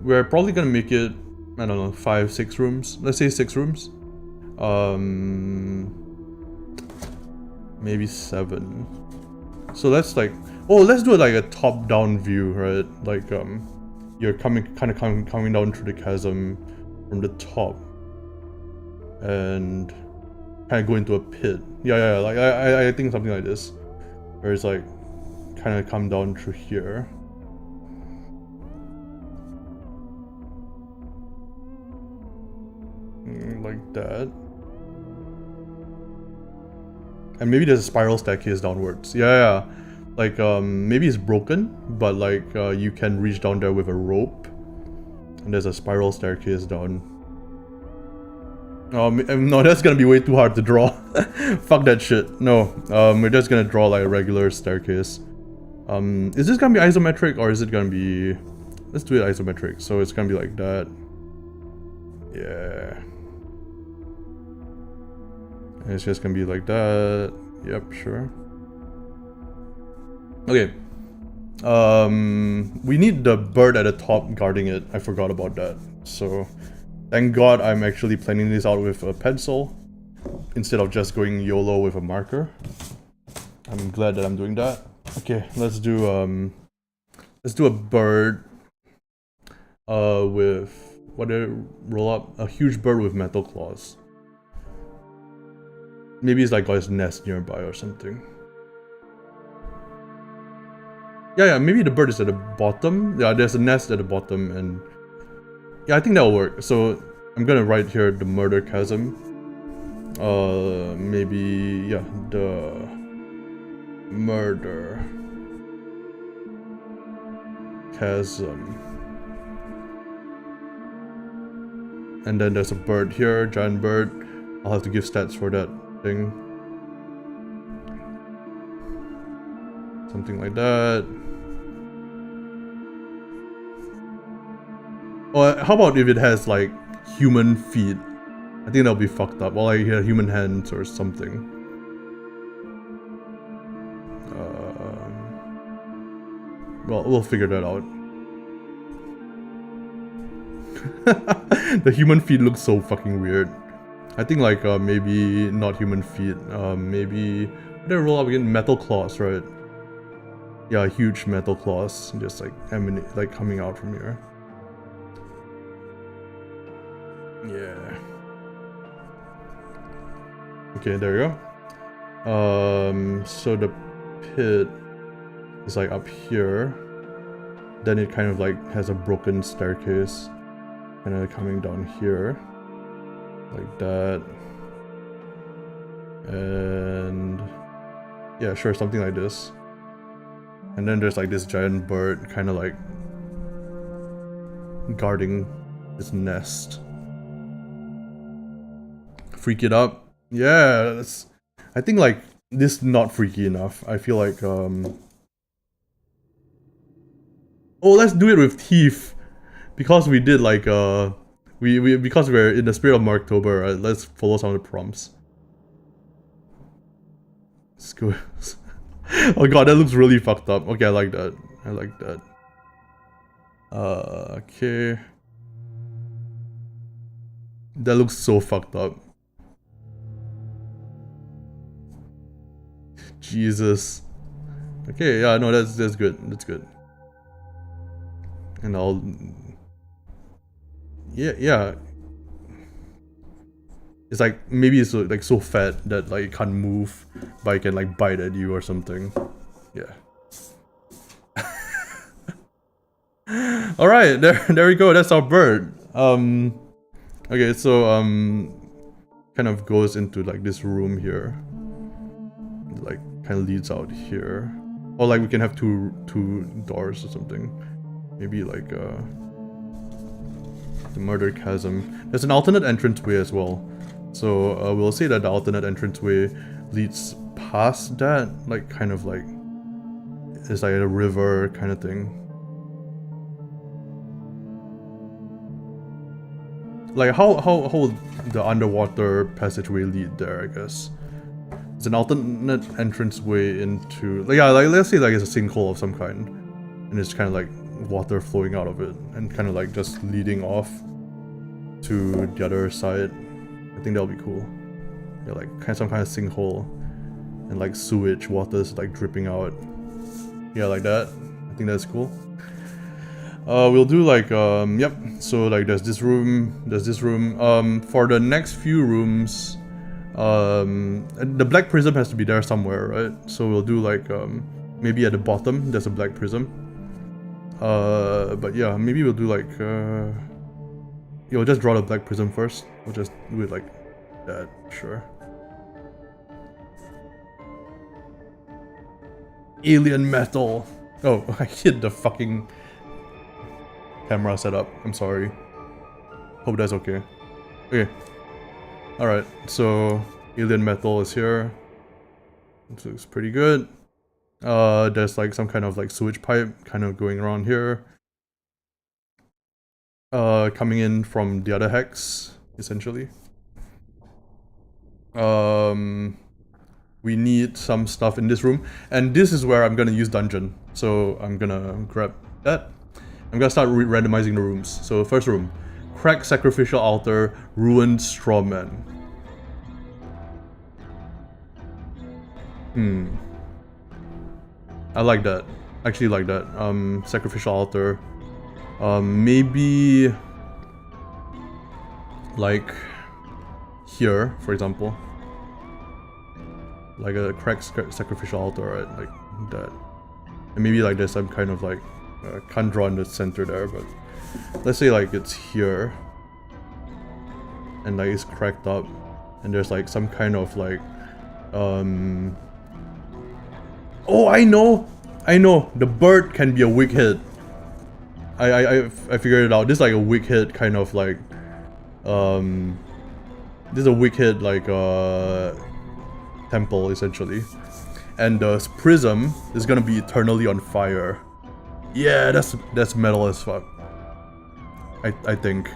We're probably gonna make it, I don't know, 5, 6 rooms. Let's say 6 rooms. Maybe 7. So let's like, let's do it like a top-down view, right? Like you're coming down through the chasm from the top, and kind of go into a pit. Yeah. Like I think something like this. Where it's like, kind of come down through here. Like that. And maybe there's a spiral staircase downwards. Yeah. Like, maybe it's broken, but like, you can reach down there with a rope. And there's a spiral staircase down. No, that's gonna be way too hard to draw. Fuck that shit. No, we're just gonna draw like a regular staircase. Is this gonna be isometric or is it gonna be... Let's do it isometric. So it's gonna be like that. Yeah. And it's just gonna be like that. Yep, sure. Okay. We need the bird at the top guarding it. I forgot about that. So, thank God I'm actually planning this out with a pencil instead of just going YOLO with a marker. I'm glad that I'm doing that. Okay, let's do a bird with what did it roll up? A huge bird with metal claws. Maybe it's like got his nest nearby or something. Yeah, maybe the bird is at the bottom. Yeah, there's a nest at the bottom, and yeah, I think that'll work. So I'm gonna write here the murder chasm. Maybe yeah, the murder chasm. And then there's a bird here, giant bird. I'll have to give stats for that thing. Something like that. Or how about if it has like human feet? I think that'll be fucked up. Or like human hands or something. Well, we'll figure that out. The human feet look so fucking weird. I think like maybe not human feet. Maybe they roll up again. Metal claws, right? Yeah, huge metal claws, just like emanate, like coming out from here. Yeah. Okay, there you go. So the pit is like up here. Then it kind of like has a broken staircase, kind of coming down here, like that. And yeah, sure, something like this. And then there's like this giant bird, kind of like guarding this nest. Freak it up. Yeah, that's, I think like this is not freaky enough. I feel like oh, let's do it with teeth, because we did like because we're in the spirit of Marktober. Right? Let's follow some of the prompts. School. Oh god, that looks really fucked up. Okay, I like that. I like that. Okay. That looks so fucked up. Jesus. Okay, yeah, no, that's good. That's good. And I'll... Yeah. It's like, maybe it's like so fat that like it can't move, but it can like bite at you or something. Yeah. Alright, there we go, that's our bird. Okay, so kind of goes into like this room here. Like kind of leads out here. Or like we can have two doors or something. Maybe like the murder chasm. There's an alternate entranceway as well. So we'll say that the alternate entranceway leads past that, like kind of like it's like a river kind of thing. Like how would the underwater passageway lead there, I guess? It's an alternate entranceway into, like, yeah, like let's say like it's a sinkhole of some kind, and it's kind of like water flowing out of it and kind of like just leading off to the other side. I think that'll be cool. Yeah, like some kind of sinkhole and like sewage water's like dripping out. Yeah, like that. I think that's cool. We'll do like yep. So like there's this room. For the next few rooms, the black prism has to be there somewhere, right? So we'll do like maybe at the bottom there's a black prism. But yeah, maybe we'll do like we'll just draw the black prism first. We'll just do it like that, sure. Alien metal. Oh, I hit the fucking camera setup. I'm sorry. Hope that's okay. Okay. Alright, so alien metal is here. This looks pretty good. There's like some kind of like sewage pipe kind of going around here. Coming in from the other hex, essentially. We need some stuff in this room, and this is where I'm gonna use dungeon. So I'm gonna grab that. I'm gonna start randomizing the rooms. So first room, cracked sacrificial altar, ruined strawman. I like that. Actually like that. Sacrificial altar. Maybe like here, for example. Like a cracked sacrificial altar, right? Like that. And maybe like there's some kind of like, can't draw in the center there, but let's say like it's here. And like it's cracked up. And there's like some kind of like, oh, I know! The bird can be a weak hit. I figured it out. This is like a weak hit kind of like, this is a weak hit like, temple essentially. And the prism is gonna be eternally on fire. Yeah, that's metal as fuck. I think.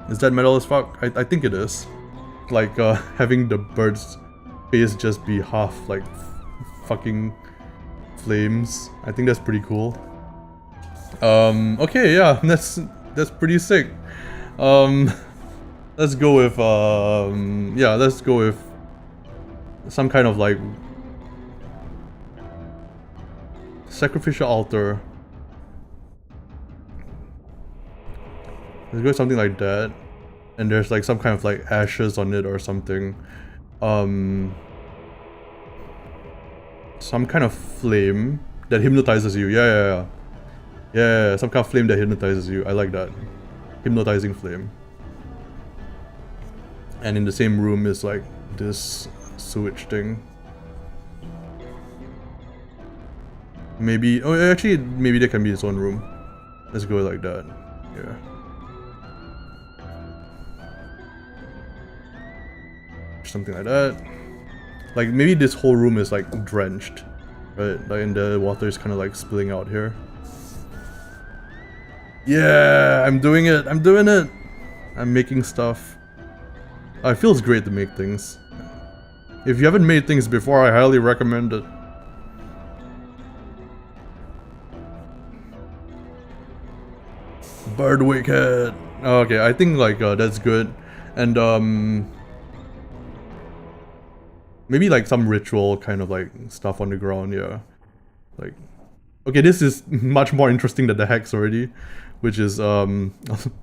Is that metal as fuck? I think it is. Like, having the bird's face just be half like fucking flames. I think that's pretty cool. Okay, yeah, that's pretty sick. Let's go with yeah, let's go with some kind of like sacrificial altar. Let's go with something like that. And there's like some kind of like ashes on it or something. Some kind of flame that hypnotizes you. Yeah, some kind of flame that hypnotizes you. I like that. Hypnotizing flame. And in the same room is like this sewage thing. Maybe, oh actually, maybe there can be its own room. Let's go like that. Yeah. Something like that. Like maybe this whole room is like drenched, right? Like, and the water is kind of like spilling out here. Yeah, I'm doing it. I'm making stuff. It feels great to make things. If you haven't made things before, I highly recommend it. Bird wicked. Okay, I think like that's good. And maybe like some ritual kind of like stuff on the ground, yeah. Like, okay, this is much more interesting than the hex already, which is a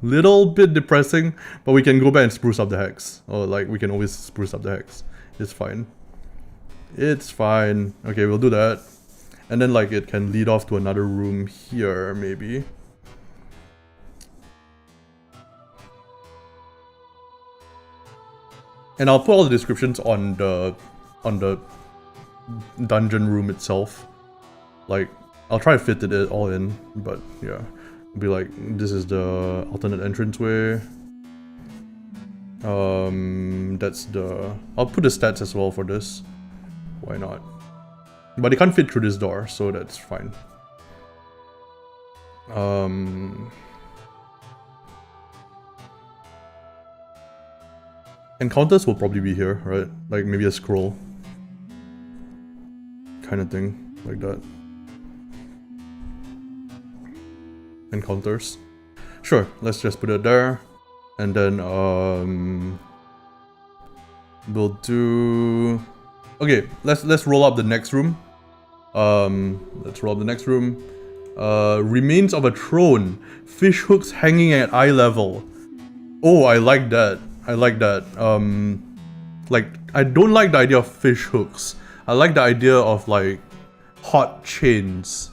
little bit depressing, but we can go back and spruce up the hex. Or like, we can always spruce up the hex. It's fine. It's fine. Okay, we'll do that. And then like it can lead off to another room here, maybe. And I'll put all the descriptions on the dungeon room itself. Like, I'll try to fit it all in, but yeah. It'll be like, this is the alternate entranceway. That's the... I'll put the stats as well for this. Why not? But it can't fit through this door, so that's fine. Encounters will probably be here, right? Like maybe a scroll. Kind of thing, like that. Encounters. Sure, let's just put it there. And then, we'll do... Okay, let's roll up the next room. Let's roll up the next room. Remains of a throne. Fish hooks hanging at eye level. Oh, I like that. I like that. Like, I don't like the idea of fish hooks. I like the idea of like hot chains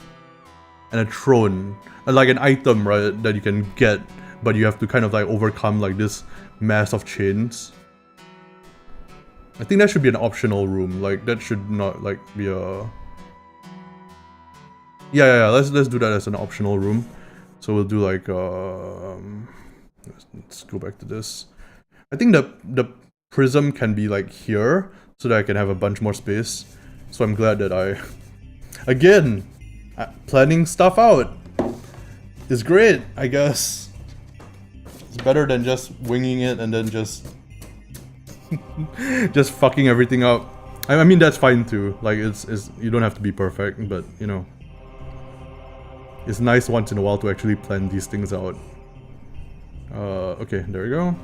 and a throne, and like an item, right, that you can get, but you have to kind of like overcome like this mass of chains. I think that should be an optional room. Like that should not like be a... Yeah. Let's do that as an optional room. So we'll do like let's go back to this. I think the prism can be like here, so that I can have a bunch more space. So I'm glad that again, planning stuff out is great, I guess. It's better than just winging it and then just just fucking everything up. I mean, that's fine too. Like, it's you don't have to be perfect, but you know, it's nice once in a while to actually plan these things out. Okay, there we go.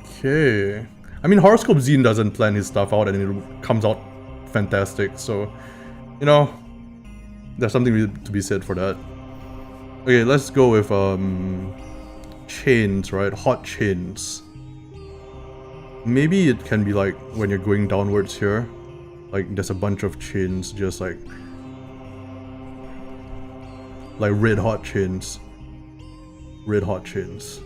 Okay. I mean, Horoscope Zine doesn't plan his stuff out and it comes out fantastic, so, you know, there's something to be said for that. Okay, let's go with, chains, right? Hot chains. Maybe it can be like when you're going downwards here, like there's a bunch of chains, just like red hot chains. Red hot chains.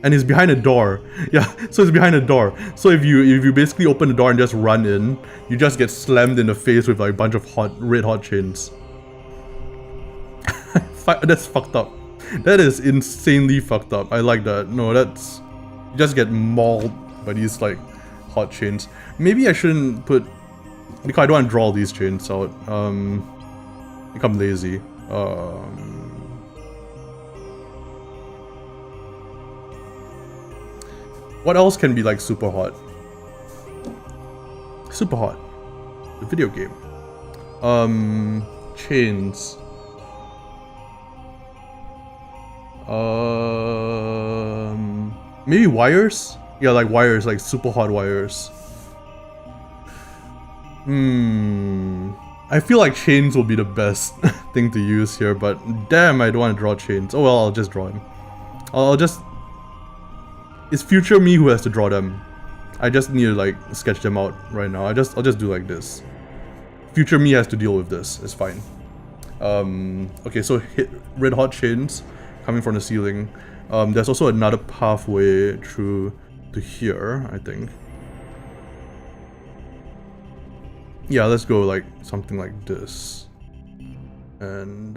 And it's behind a door. Yeah, so it's behind a door. So if you basically open the door and just run in, you just get slammed in the face with like a bunch of red hot chains. That's fucked up. That is insanely fucked up. I like that. No, that's... You just get mauled by these like hot chains. Maybe I shouldn't put... Because I don't want to draw all these chains out. Become lazy. What else can be like super hot? Super hot. The video game. Chains. Maybe wires? Yeah, like wires, like super hot wires. I feel like chains will be the best thing to use here, but damn, I don't want to draw chains. Oh well, I'll just draw him. I'll just... It's future me who has to draw them. I just need to like sketch them out right now. I'll just do like this. Future me has to deal with this. It's fine. Okay, so hit red hot chains coming from the ceiling. There's also another pathway through to here, I think. Yeah, let's go like something like this. And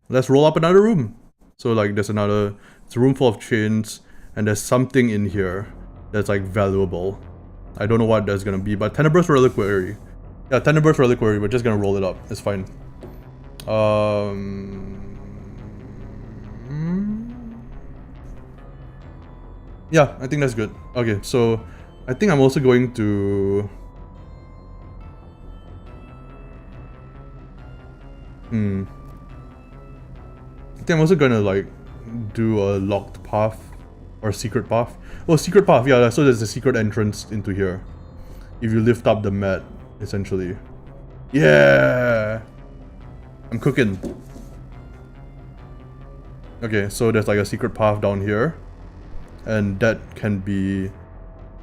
let's roll up another room. So like there's another, it's a room full of chains, and there's something in here that's like valuable. I don't know what that's gonna be, but Tenebrous Reliquary. Yeah, Tenebrous Reliquary, we're just gonna roll it up. It's fine. Yeah, I think that's good. Okay, so I think I'm also going to... I think I'm also gonna like do a locked path or secret path. Oh, secret path, yeah, so there's a secret entrance into here. If you lift up the mat, essentially. Yeah! I'm cooking. Okay, so there's like a secret path down here. And that can be...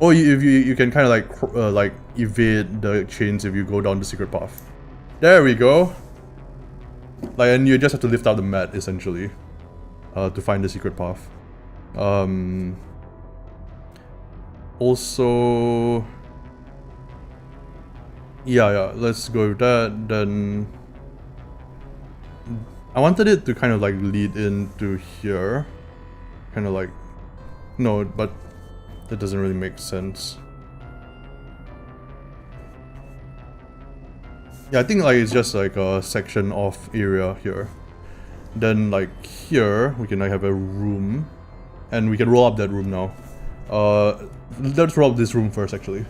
Oh, you can kind of like evade the chains if you go down the secret path. There we go! Like, and you just have to lift up the mat, essentially. To find the secret path. Also... Yeah, let's go with that, then... I wanted it to kind of like lead into here. Kind of like... No, but that doesn't really make sense. Yeah, I think like it's just like a section off area here. Then like here, we can like have a room. And we can roll up that room now. Let's roll up this room first actually.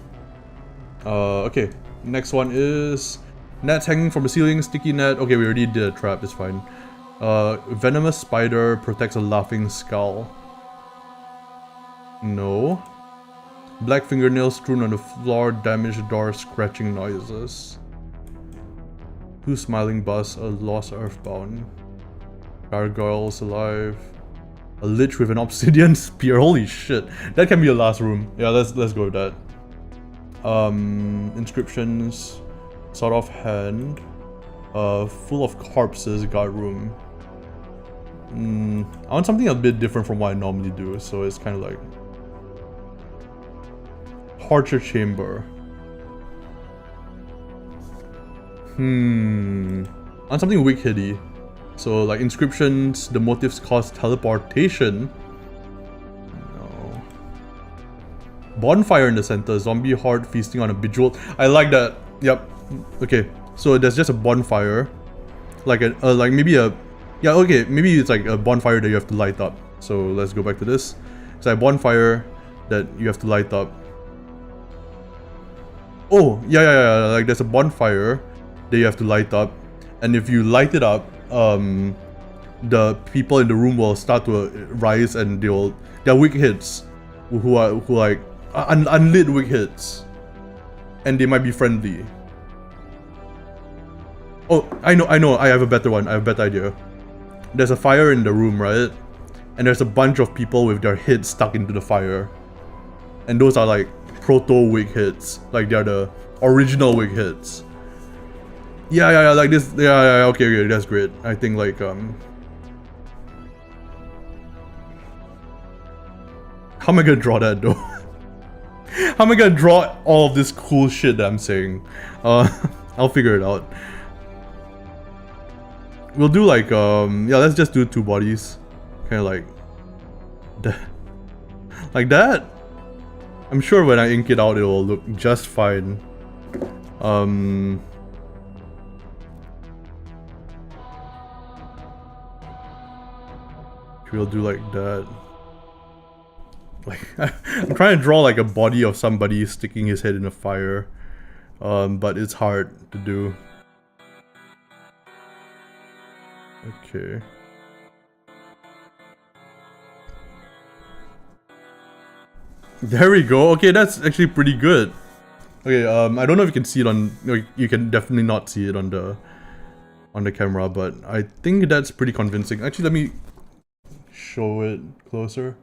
Okay, next one is... Nets hanging from the ceiling, sticky net. Okay, we already did a trap, it's fine. Venomous spider protects a laughing skull. No. Black fingernails strewn on the floor, damaged door, scratching noises. Two smiling bus, a lost earthbound. Gargoyles alive. A lich with an obsidian spear. Holy shit. That can be a last room. Yeah, let's go with that. Inscriptions. Sort of hand. Full of corpses, guard room. I want something a bit different from what I normally do, so it's kind of like... Torture chamber. On something wickedy. So like inscriptions, the motifs cause teleportation. No. Bonfire in the center, zombie horde feasting on a bejeweled. I like that. Yep. Okay. So there's just a bonfire. Like like maybe a, yeah, okay, maybe it's like a bonfire that you have to light up. So let's go back to this. It's like a bonfire that you have to light up. Oh, yeah, like there's a bonfire that you have to light up. And if you light it up, the people in the room will start to rise and they're weak hits. Who like, unlit weak hits. And they might be friendly. Oh, I know, I have a better one, I have a better idea. There's a fire in the room, right? And there's a bunch of people with their heads stuck into the fire. And those are like proto-wig hits. Like they're the original wig hits. Yeah, like this, yeah, okay, that's great. I think like, how am I gonna draw that though? How am I gonna draw all of this cool shit that I'm saying? I'll figure it out. We'll do like, yeah, let's just do 2 bodies. Kind of like that. Like that? I'm sure when I ink it out, it will look just fine. We'll do like that. Like, I'm trying to draw like a body of somebody sticking his head in a fire. But it's hard to do. Okay. There we go. Okay, that's actually pretty good. Okay, I don't know if you can see it on. You can definitely not see it on the camera, but I think that's pretty convincing. Actually, let me show it closer.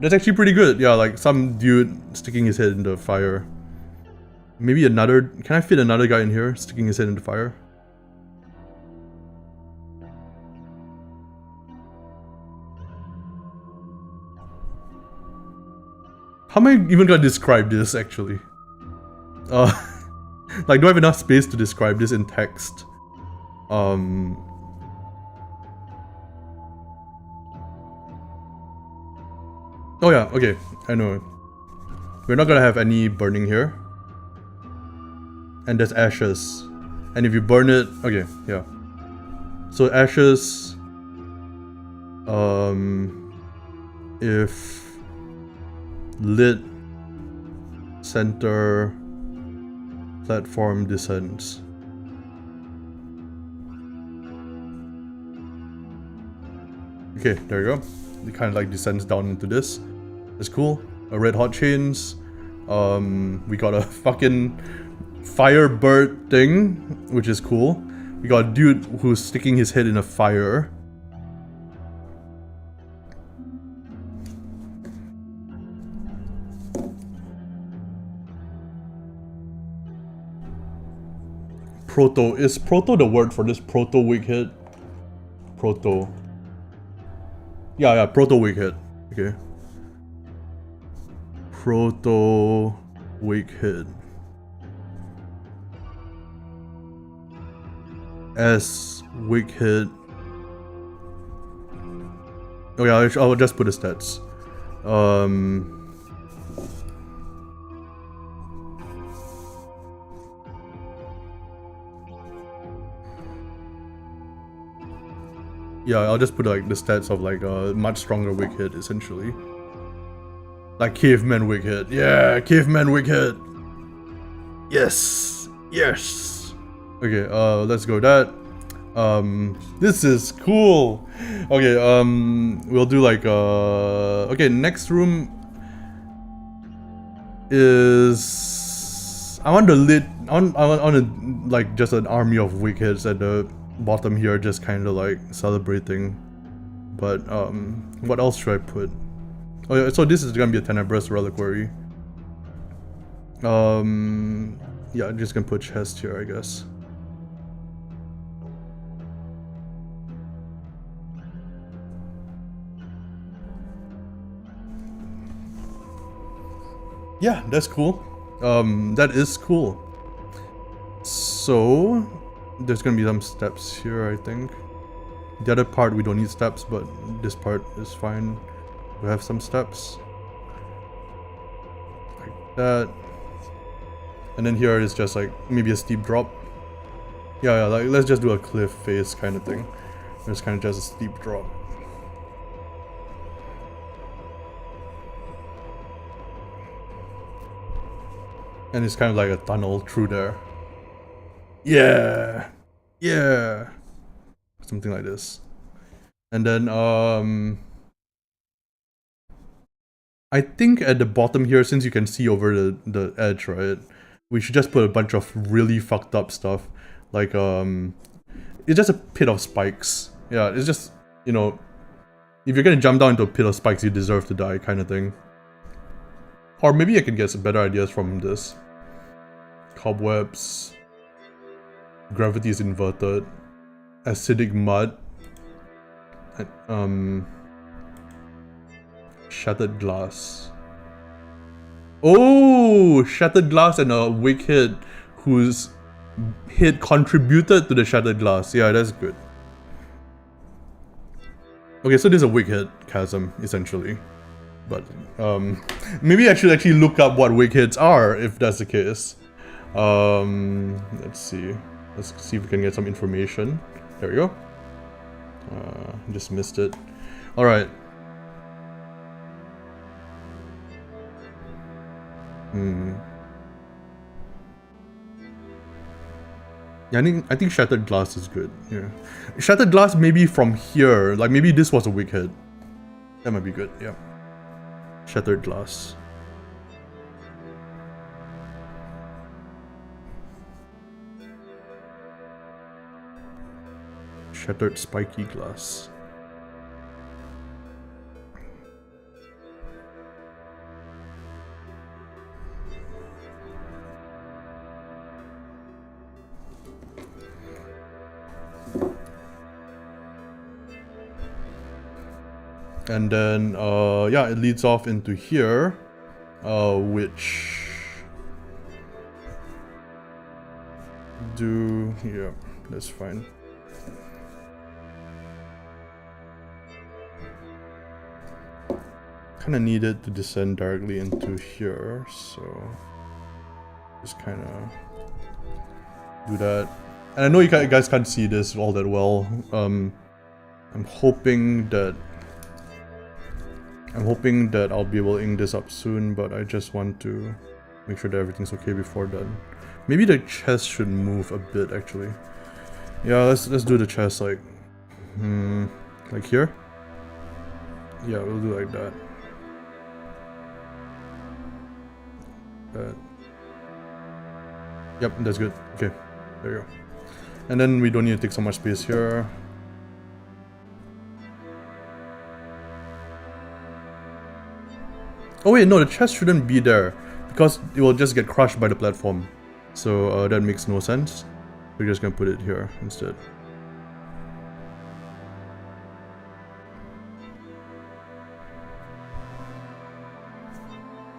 That's actually pretty good. Yeah, like some dude sticking his head in the fire. Maybe another. Can I fit another guy in here sticking his head in the fire? How am I even gonna describe this actually? Like, do I have enough space to describe this in text? Oh yeah, okay, I know. We're not gonna have any burning here. And there's ashes. And if you burn it, okay, yeah. So ashes, if lit center platform descends. Okay, there you go. It kind of like descends down into this. It's cool. A red hot chains. We got a fucking firebird thing, which is cool. We got a dude who's sticking his head in a fire. Proto. Is proto the word for this proto wig head? Proto. Yeah, proto wig head. Okay. Proto wig head. S wig head. Oh yeah, I'll just put the stats. Yeah, I'll just put like the stats of like a much stronger wig head essentially. Like caveman wig head. Yeah, caveman wig head. Yes. Yes. Okay, let's go that. This is cool. Okay, we'll do like okay, next room is I want like just an army of wig heads at the bottom here, just kind of like celebrating. But what else should I put? Oh yeah, so this is gonna be a tenebrous reliquary. Yeah, I'm just gonna put chest here, I guess. Yeah, that's cool. That is cool. So there's gonna be some steps here, I think. The other part we don't need steps, but this part is fine. We have some steps. Like that. And then here is just like maybe a steep drop. Yeah, like let's just do a cliff face kind of thing. It's kind of just a steep drop. And it's kind of like a tunnel through there. Yeah! Yeah! Something like this. And then, I think at the bottom here, since you can see over the edge, right? We should just put a bunch of really fucked up stuff. Like, it's just a pit of spikes. Yeah, it's just, you know, if you're gonna jump down into a pit of spikes, you deserve to die, kind of thing. Or maybe I can get some better ideas from this. Cobwebs. Gravity is inverted. Acidic mud. Shattered glass. Oh! Shattered glass and a weak hit whose hit contributed to the shattered glass. Yeah, that's good. Okay, so this is a weak hit chasm, essentially. But, maybe I should actually look up what weak hits are, if that's the case. Let's see. Let's see if we can get some information. There we go. Just missed it. Alright. Yeah, I think shattered glass is good. Yeah. Shattered glass maybe from here. Like maybe this was a weak hit. That might be good, yeah. Shattered glass. Shattered spiky glass. And then, yeah, it leads off into here, which yeah, that's fine. Kind of needed to descend directly into here, so just kind of do that. And I know you guys can't see this all that well. I'm hoping that I'll be able to ink this up soon, but I just want to make sure that everything's okay before then. Maybe the chest should move a bit, actually. Yeah, let's do the chest like here. Yeah, we'll do like that. Yep, that's good. Okay, there you go. And then we don't need to take so much space here. Oh wait, no, the chest shouldn't be there because it will just get crushed by the platform. So that makes no sense. We're just gonna put it here instead.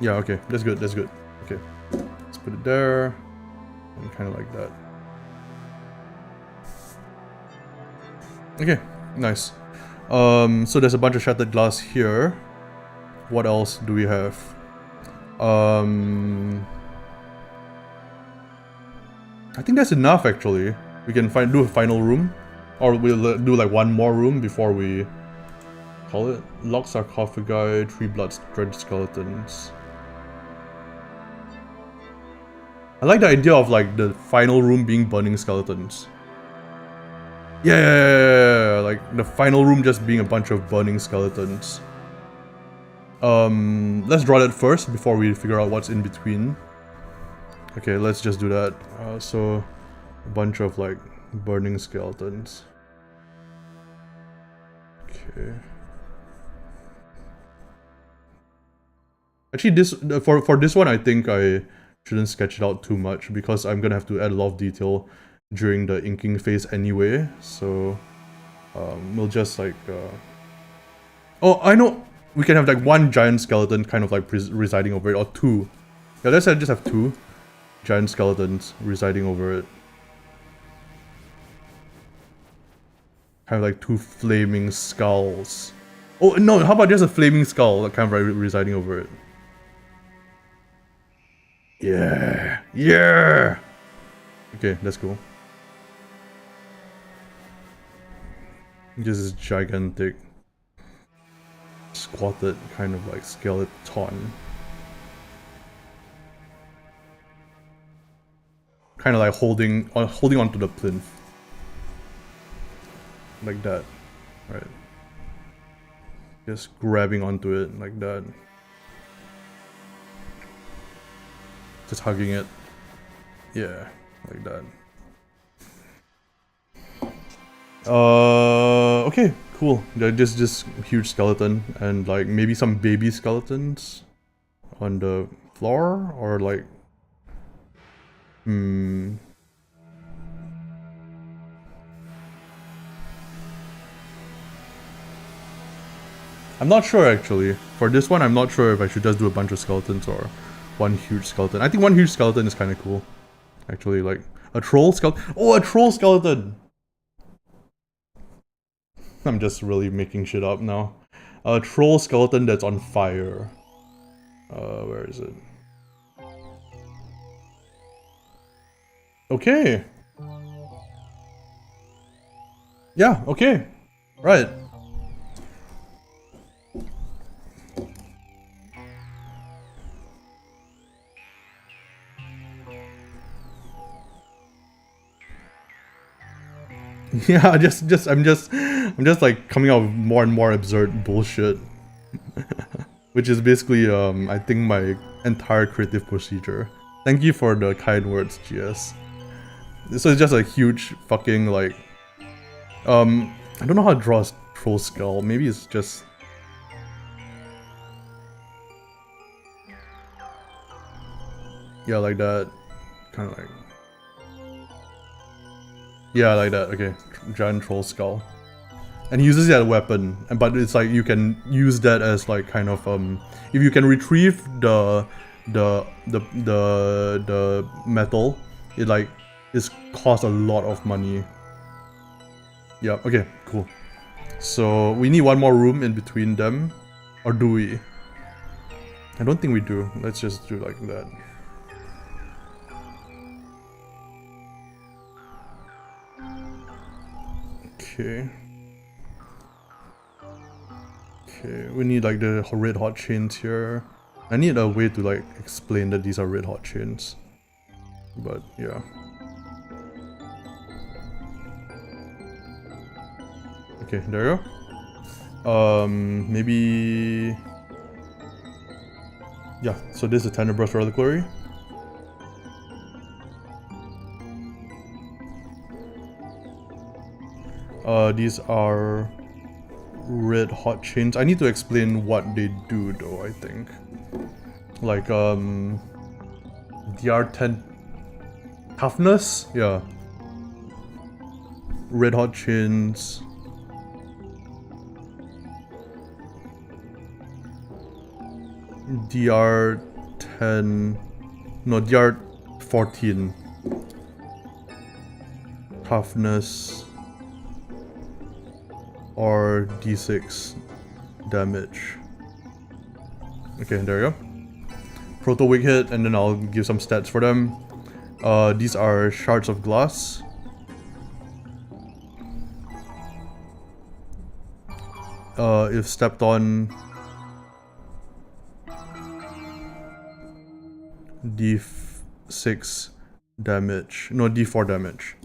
Yeah, okay, that's good, that's good. Okay, let's put it there, and kind of like that. Okay, nice. So there's a bunch of shattered glass here. What else do we have? I think that's enough actually. We can do a final room, or we'll do like one more room before we call it. Locked sarcophagi, 3 blood-drenched skeletons. I like the idea of like the final room being burning skeletons. Yeah, like the final room just being a bunch of burning skeletons. Let's draw that first before we figure out what's in between. Okay, let's just do that. So, a bunch of like burning skeletons. Okay. Actually, this for this one, I think I shouldn't sketch it out too much because I'm gonna have to add a lot of detail during the inking phase anyway. So, we'll just like. Oh, I know. We can have like one giant skeleton kind of like residing over it, or two. Yeah, let's just have 2 giant skeletons residing over it. Kind of like two flaming skulls. Oh no, how about just a flaming skull that kind of residing over it? Yeah, yeah. Okay, that's cool. Just this gigantic, squatted kind of like skeleton. Kind of like holding onto the plinth. Like that, right? Just grabbing onto it like that. Just hugging it. Yeah, like that. Okay, cool. Just huge skeleton and like maybe some baby skeletons on the floor or like. I'm not sure actually. For this one, I'm not sure if I should just do a bunch of skeletons or one huge skeleton. I think one huge skeleton is kind of cool. Actually, like a troll skeleton. Oh, a troll skeleton! I'm just really making shit up now. A troll skeleton that's on fire. Where is it? Okay. Yeah, okay. Right. Yeah, I'm just like coming out with more and more absurd bullshit. Which is basically, I think my entire creative procedure. Thank you for the kind words, GS. So it's just a huge fucking, like... I don't know how to draw a troll skull. Maybe it's just... Yeah, like that. Kind of like... Yeah, like that. Okay. Giant troll skull. And he uses it as a weapon. But it's like you can use that as like kind of, if you can retrieve the metal, it like is cost a lot of money. Yeah, okay, cool. So we need one more room in between them. Or do we? I don't think we do. Let's just do like that. Okay. Okay, we need like the red hot chains here. I need a way to like explain that these are red hot chains. But yeah. Okay, there you go. Maybe... Yeah, so this is a Tenebrous Reliquary. These are red hot chains. I need to explain what they do though, I think. Like, DR10 toughness? Yeah. Red hot chains. DR10... No, DR14. Toughness. Or D6 damage. Okay, there you go. Proto Wig hit, and then I'll give some stats for them. These are shards of glass. If stepped on, D6 damage. No, D4 damage.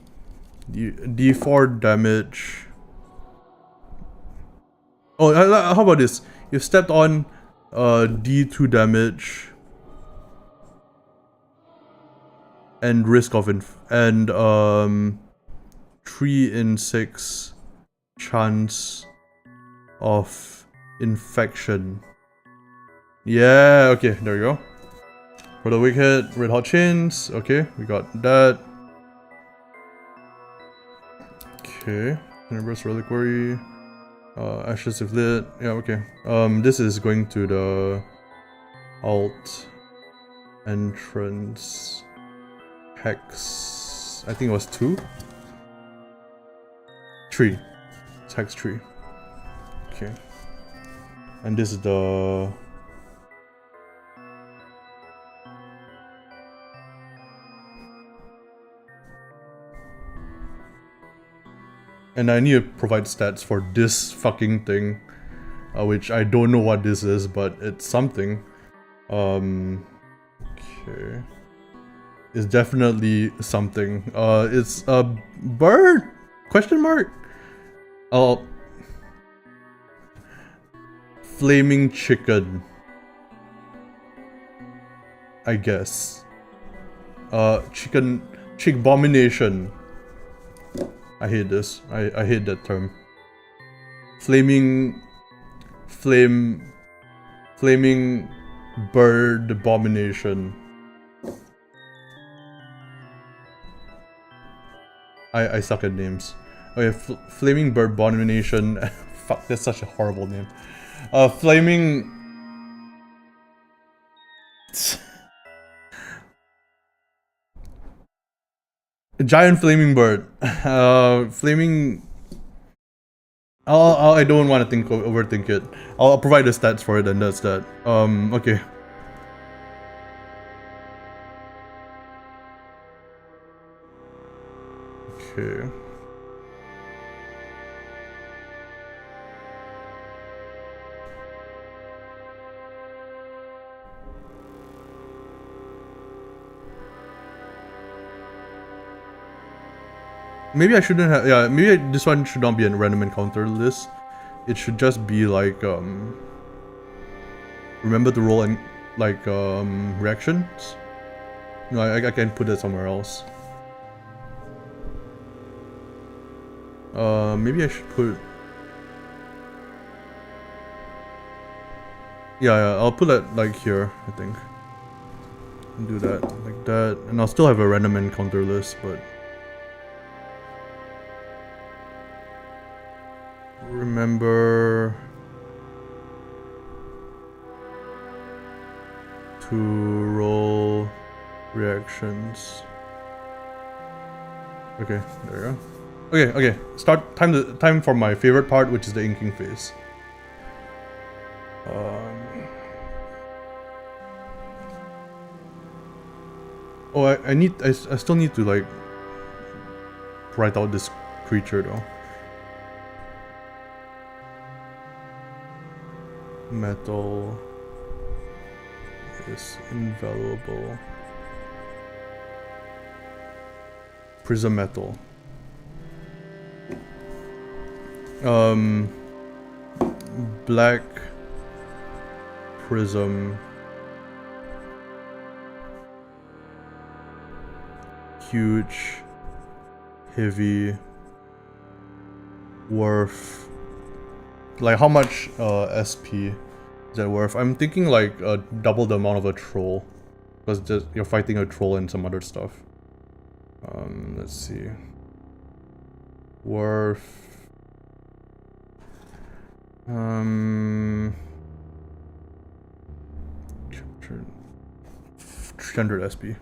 D4 damage. Oh, how about this? If stepped on, D2 damage. And risk of 3 in 6 chance of infection. Yeah, okay, there you go. For the weak hit, red hot chains. Okay, we got that. Okay, Tenebrous Reliquary. Ashes if lit. Yeah, okay. This is going to the alt entrance. Hex. I think it was 2? 3. Hex tree. Okay. And this is the... And I need to provide stats for this fucking thing, which I don't know what this is, but it's something. Okay. It's definitely something. It's a bird? Question mark? Oh. Flaming chicken. I guess. Chick-abomination. I hate this. I hate that term. Flaming bird abomination. I suck at names. Okay, flaming bird abomination. Fuck, that's such a horrible name. Flaming... Giant flaming bird. Flaming... I don't want to overthink it. I'll provide the stats for it and that's that. Okay. Okay. Maybe I shouldn't have, yeah, maybe this one should not be a random encounter list. It should just be like, remember to roll and like, reactions? No, I can put it somewhere else. Maybe I should put... Yeah, I'll put that like here, I think. And do that, like that. And I'll still have a random encounter list, but... Remember... to roll reactions. Okay, there we go. Okay, time for my favorite part, which is the inking phase. Oh, I still need to like write out this creature though. Metal is invaluable. Prism metal. Black prism. Huge, heavy, worth. Like how much SP is that worth? I'm thinking like double the amount of a troll, because you're fighting a troll and some other stuff. Let's see. Worth. 300 SP.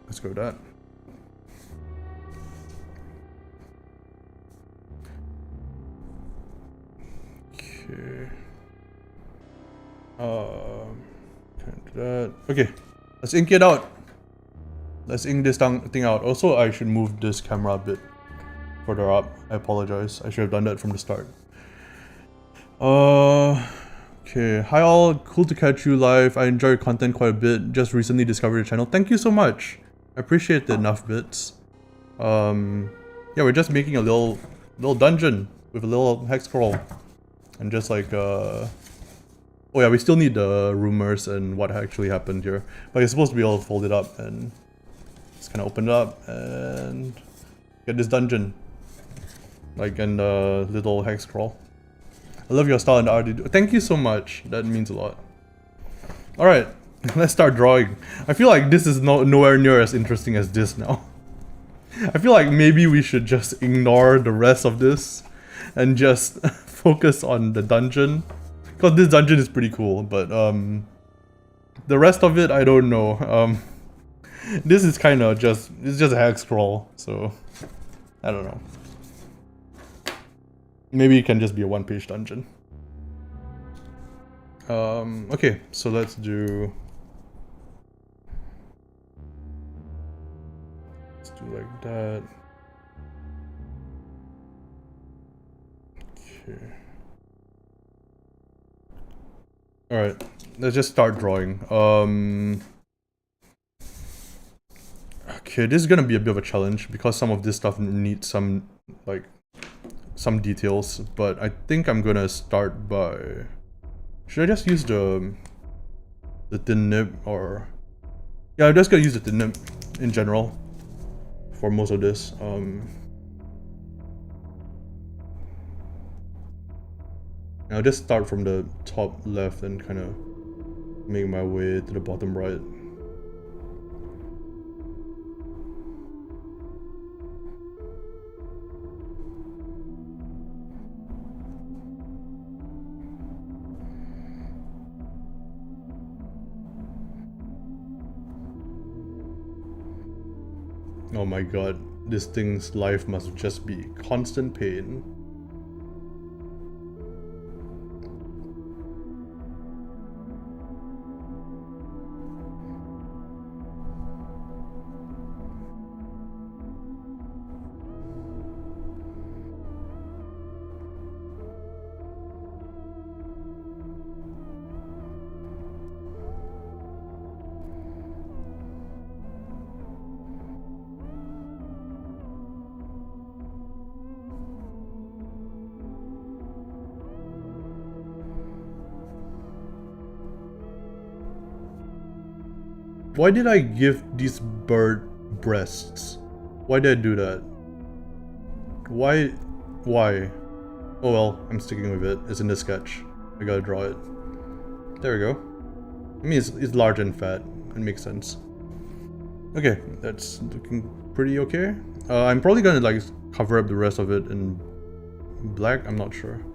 Let's go with that. Okay. Can't do that. Okay, let's ink it out. Let's ink this thing out. Also, I should move this camera a bit further up. I apologize. I should have done that from the start. Okay. Hi all. Cool to catch you live. I enjoy your content quite a bit. Just recently discovered your channel. Thank you so much. I appreciate the enough bits. Yeah, we're just making a little dungeon with a little hex scroll. And just like, oh yeah, we still need the rumors and what actually happened here. But it's supposed to be all folded up and just kind of open it up and get this dungeon. Like in the little hex scroll. I love your style and the art you do. Thank you so much. That means a lot. Alright, let's start drawing. I feel like this is nowhere near as interesting as this now. I feel like maybe we should just ignore the rest of this and just focus on the dungeon. Because this dungeon is pretty cool, but the rest of it, I don't know. This is kind of just, it's just a hex scroll, so I don't know. Maybe it can just be a one-page dungeon. Okay, so let's do like that. Okay. Alright, let's just start drawing. Okay, this is gonna be a bit of a challenge because some of this stuff needs some details, but I think I'm gonna start by... Should I just use the thin nib, or... Yeah, I'm just gonna use the thin nib in general for most of this. I'll just start from the top left and kind of make my way to the bottom right. Oh my god, this thing's life must just be constant pain. Why did I give these bird breasts? Why did I do that? Why? Oh well, I'm sticking with it. It's in the sketch. I gotta draw it. There we go. I mean, it's large and fat. It makes sense. Okay, that's looking pretty okay. I'm probably gonna like cover up the rest of it in black. I'm not sure.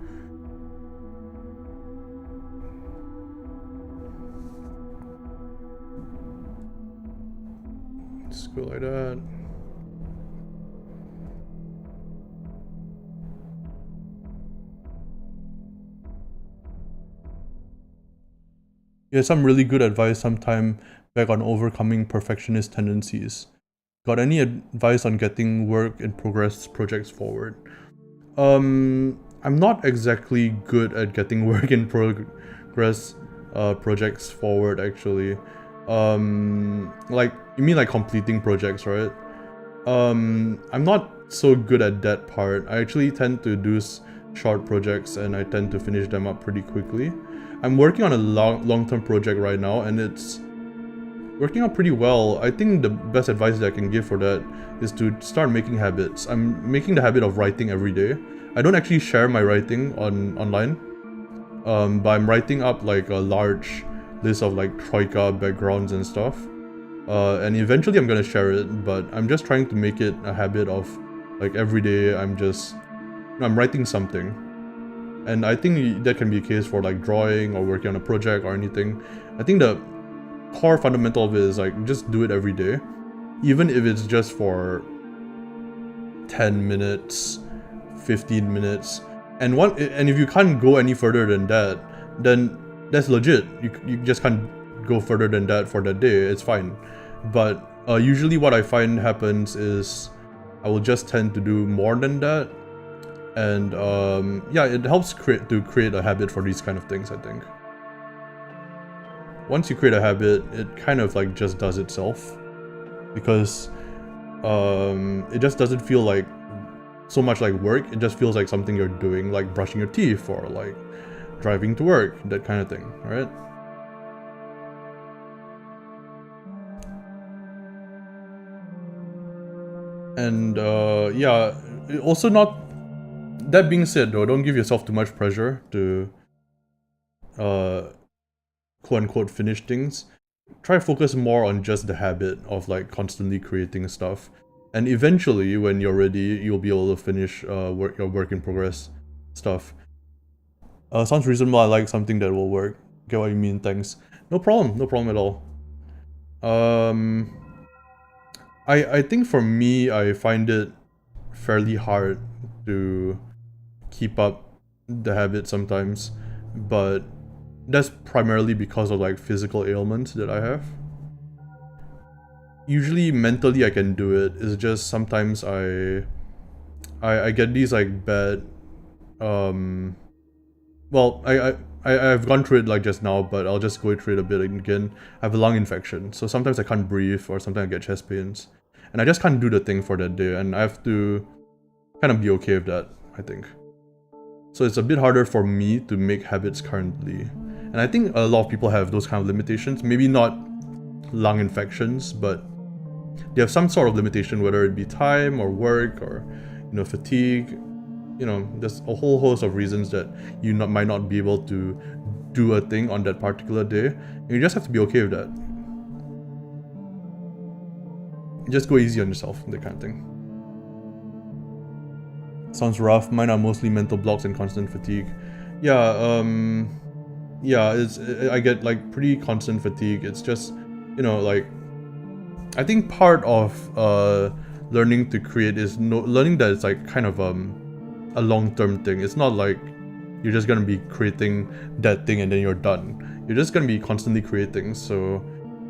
Let's go like that. Yeah, some really good advice sometime back on overcoming perfectionist tendencies. Got any advice on getting work in progress projects forward? I'm not exactly good at getting work in progress projects forward, actually. Like, you mean like completing projects, right? I'm not so good at that part. I actually tend to do short projects and I tend to finish them up pretty quickly. I'm working on a long-term project right now and it's working out pretty well. I think the best advice that I can give for that is to start making habits. I'm making the habit of writing every day. I don't actually share my writing online, but I'm writing up like a large list of like troika backgrounds and stuff. And eventually I'm gonna share it, but I'm just trying to make it a habit of like every day I'm writing something. And I think that can be a case for like drawing or working on a project or anything. I think the core fundamental of it is like just do it every day, even if it's just for 10 minutes, 15 minutes. And if you can't go any further than that, then that's legit. You just can't go further than that for that day. It's fine. But usually what I find happens is I will just tend to do more than that. And yeah, it helps to create a habit for these kind of things, I think. Once you create a habit, it kind of like just does itself. Because it just doesn't feel like so much like work. It just feels like something you're doing, like brushing your teeth or like driving to work, that kind of thing, right? And yeah, also not... That being said though, don't give yourself too much pressure to quote-unquote finish things. Try to focus more on just the habit of like constantly creating stuff. And eventually, when you're ready, you'll be able to finish your work in progress stuff. Sounds reasonable. I like something that will work. Get what you mean, thanks. No problem at all. I think for me, I find it fairly hard to keep up the habit sometimes, but that's primarily because of like physical ailments that I have. Usually mentally I can do it, it's just sometimes I get these like bad, well, I've gone through it like just now, but I'll just go through it a bit again. I have a lung infection, so sometimes I can't breathe, or sometimes I get chest pains. And I just can't do the thing for that day, and I have to kind of be okay with that, I think. So it's a bit harder for me to make habits currently. And I think a lot of people have those kind of limitations. Maybe not lung infections, but they have some sort of limitation, whether it be time or work or, you know, fatigue. You know, there's a whole host of reasons that you might not be able to do a thing on that particular day. And you just have to be okay with that. Just go easy on yourself, that kind of thing. Sounds rough. Mine are mostly mental blocks and constant fatigue. Yeah, I get like pretty constant fatigue. It's just, you know, like, I think part of learning to create is learning that it's like kind of a long-term thing. It's not like you're just gonna be creating that thing and then you're done. You're just gonna be constantly creating, so,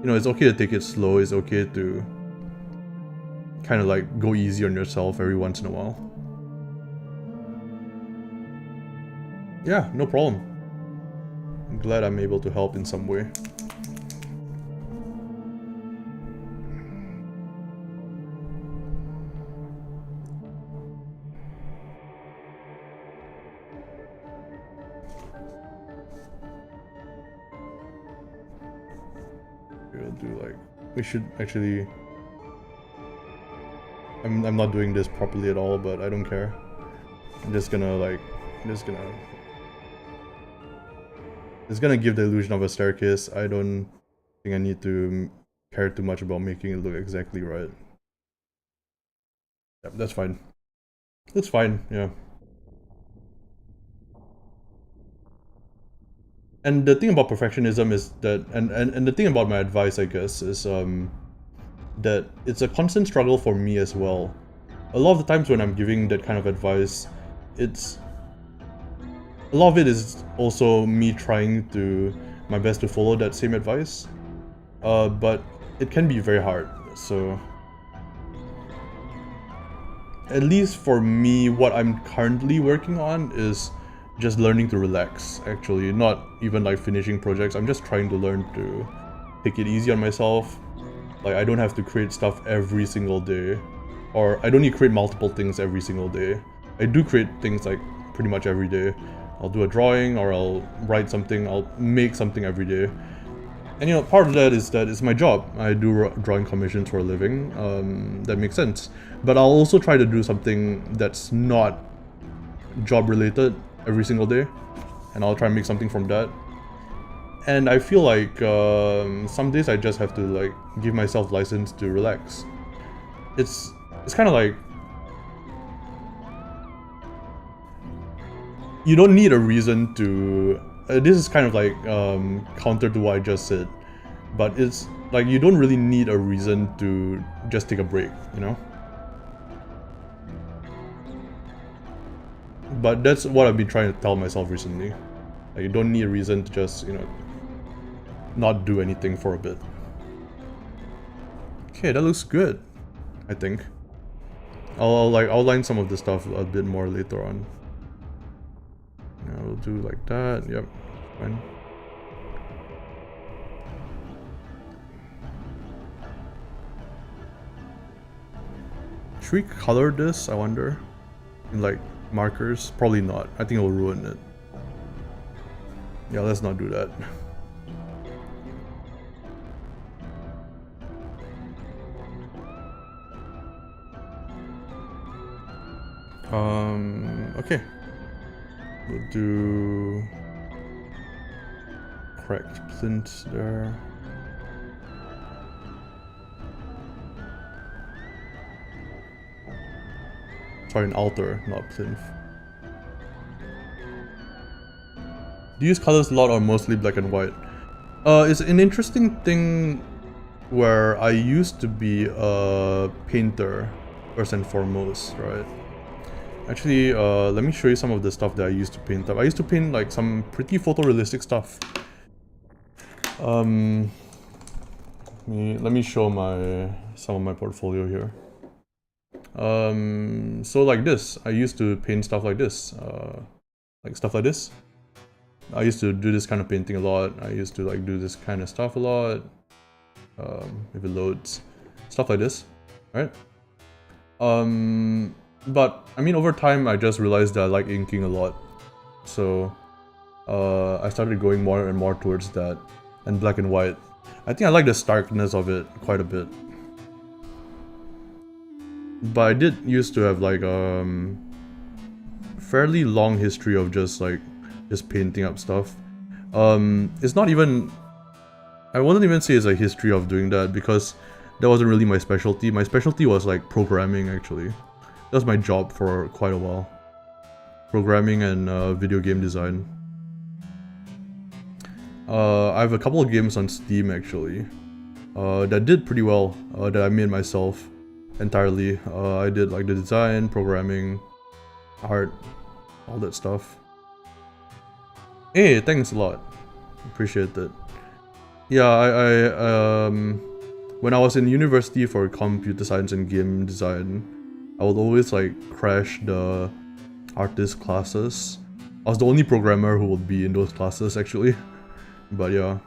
you know, it's okay to take it slow. It's okay to kind of like go easy on yourself every once in a while. Yeah, no problem. I'm glad I'm able to help in some way. We'll do like, we should actually, I'm not doing this properly at all, but I don't care. I'm just gonna like, it's gonna give the illusion of a staircase. I don't think I need to care too much about making it look exactly right. Yep, that's fine. That's fine, yeah. And the thing about perfectionism is that, and the thing about my advice, I guess, is that it's a constant struggle for me as well. A lot of the times when I'm giving that kind of advice, a lot of it is also me trying my best to follow that same advice, but it can be very hard. So at least for me, what I'm currently working on is just learning to relax, actually, not even like finishing projects. I'm just trying to learn to take it easy on myself. Like, I don't have to create stuff every single day, or I don't need to create multiple things every single day. I do create things like pretty much every day. I'll do a drawing, or I'll write something, I'll make something every day. And you know, part of that is my job. I do drawing commissions for a living. That makes sense. But I'll also try to do something that's not job related every single day, and I'll try and make something from that. And I feel like some days I just have to like give myself license to relax. It's kind of like, you don't need a reason to. This is kind of like counter to what I just said, but it's like you don't really need a reason to just take a break, you know? But that's what I've been trying to tell myself recently. Like, you don't need a reason to just, you know, not do anything for a bit. Okay, that looks good, I think. I'll like outline some of the stuff a bit more later on. I'll do like that. Yep, fine. Should we color this, I wonder? In like markers? Probably not. I think it'll ruin it. Yeah, let's not do that. Okay. We'll do cracked plinth there. Sorry, an altar, not plinth. Do you use colors a lot or mostly black and white? It's an interesting thing where I used to be a painter first and foremost, right? Actually, let me show you some of the stuff that I used to paint up. I used to paint like some pretty photorealistic stuff. Let me show some of my portfolio here. So like this, I used to paint stuff like this, like stuff like this. I used to do this kind of painting a lot. I used to like do this kind of stuff a lot. If it loads, stuff like this, right? But I mean, over time, I just realized that I like inking a lot, so I started going more and more towards that, and black and white. I think I like the starkness of it quite a bit. But I did used to have like fairly long history of just painting up stuff. It's not even, I wouldn't even say it's a history of doing that, because that wasn't really my specialty. My specialty was like programming, actually. That was my job for quite a while. Programming and video game design. I have a couple of games on Steam, actually, that did pretty well, that I made myself entirely. I did like the design, programming, art, all that stuff. Hey, thanks a lot. Appreciate it. Yeah, when I was in university for computer science and game design, I would always like crash the artist classes. I was the only programmer who would be in those classes, actually. But yeah,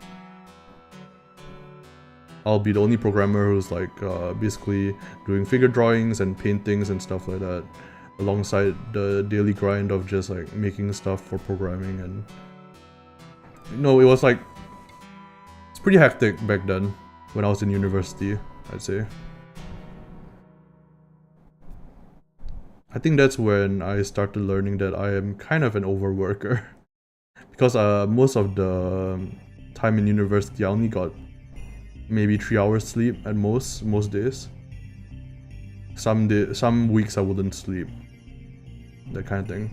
I'll be the only programmer who's like basically doing figure drawings and paintings and stuff like that, alongside the daily grind of just like making stuff for programming. And it was like, it's pretty hectic back then when I was in university, I'd say. I think that's when I started learning that I am kind of an overworker. Because most of the time in university, I only got maybe 3 hours sleep at most days. Some weeks I wouldn't sleep, that kind of thing.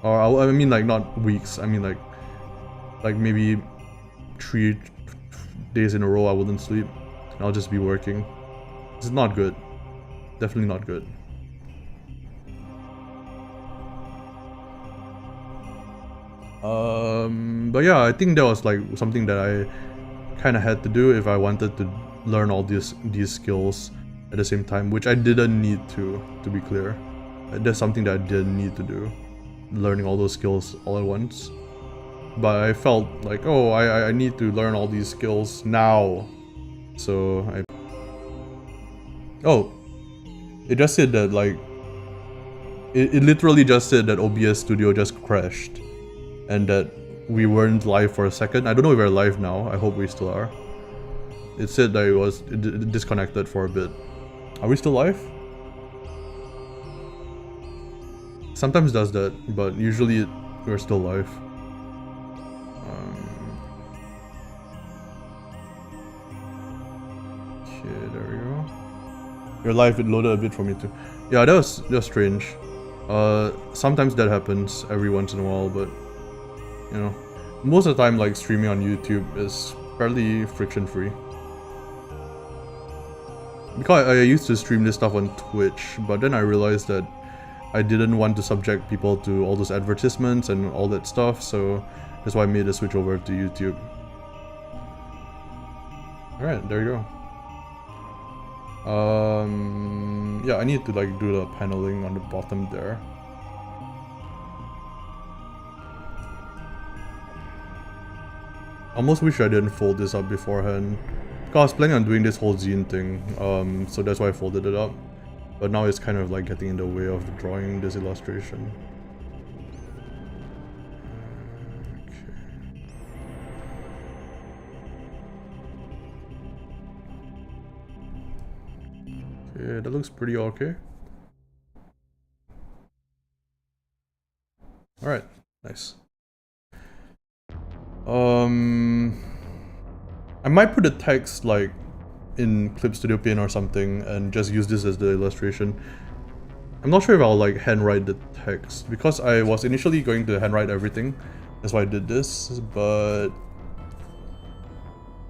Or I mean like not weeks, I mean like maybe 3 days in a row I wouldn't sleep. I'll just be working. It's not good. Definitely not good. But yeah, I think that was like something that I kind of had to do if I wanted to learn all these skills at the same time, which I didn't need to be clear. That's something that I didn't need to do, learning all those skills all at once. But I felt like, oh, I need to learn all these skills now. So oh, it just said that like, it literally just said that OBS Studio just crashed. And that we weren't live for a second. I don't know if we're live now. I hope we still are. It said that it was disconnected for a bit. Are we still live? Sometimes does that, but usually we're still live. Okay, there we go. You're live. It loaded a bit for me too. Yeah, that was strange. Sometimes that happens every once in a while, but you know, most of the time, like, streaming on YouTube is fairly friction-free. Because I used to stream this stuff on Twitch, but then I realized that I didn't want to subject people to all those advertisements and all that stuff, so that's why I made the switch over to YouTube. Alright, there you go. Yeah, I need to like do the paneling on the bottom there. Almost wish I didn't fold this up beforehand, because I was planning on doing this whole zine thing, so that's why I folded it up. But now it's kind of like getting in the way of drawing this illustration. Okay, that looks pretty okay. Alright, nice. I might put the text like in Clip Studio Paint or something and just use this as the illustration. I'm not sure if I'll like handwrite the text, because I was initially going to handwrite everything. That's why I did this, but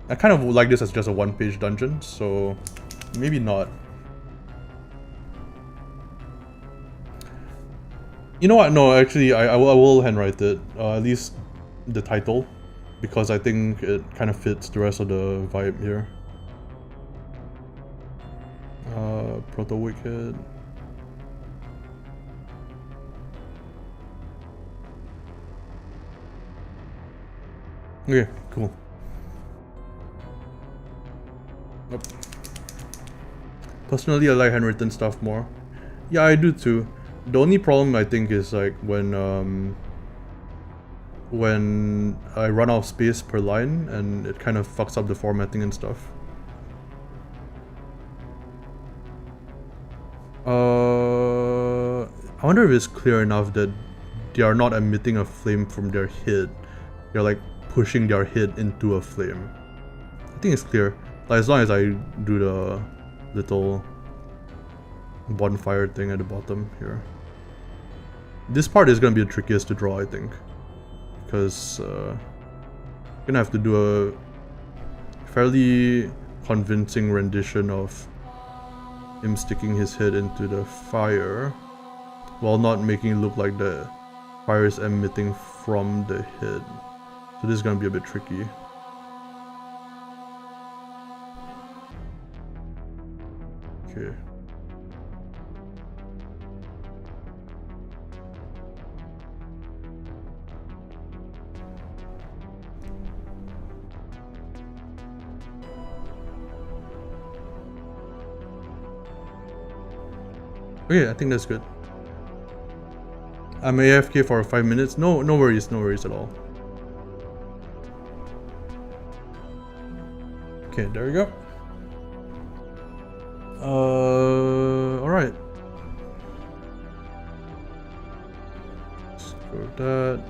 I kind of like this as just a one-page dungeon, so maybe not. You know what? No, actually, I will handwrite it. At least the title, because I think it kind of fits the rest of the vibe here. Proto Wicked. Okay, cool. Yep. Personally, I like handwritten stuff more. Yeah, I do too. The only problem I think is like when I run out of space per line and it kind of fucks up the formatting and stuff. I wonder if it's clear enough that they are not emitting a flame from their head. They're like pushing their head into a flame. I think it's clear. Like as long as I do the little bonfire thing at the bottom here. This part is gonna be the trickiest to draw, I think, because you're gonna have to do a fairly convincing rendition of him sticking his head into the fire while not making it look like the fire is emitting from the head. So this is gonna be a bit tricky. Okay. Okay, I think that's good. I'm AFK for 5 minutes. No worries at all. Okay, there we go. Alright. Let's go with that.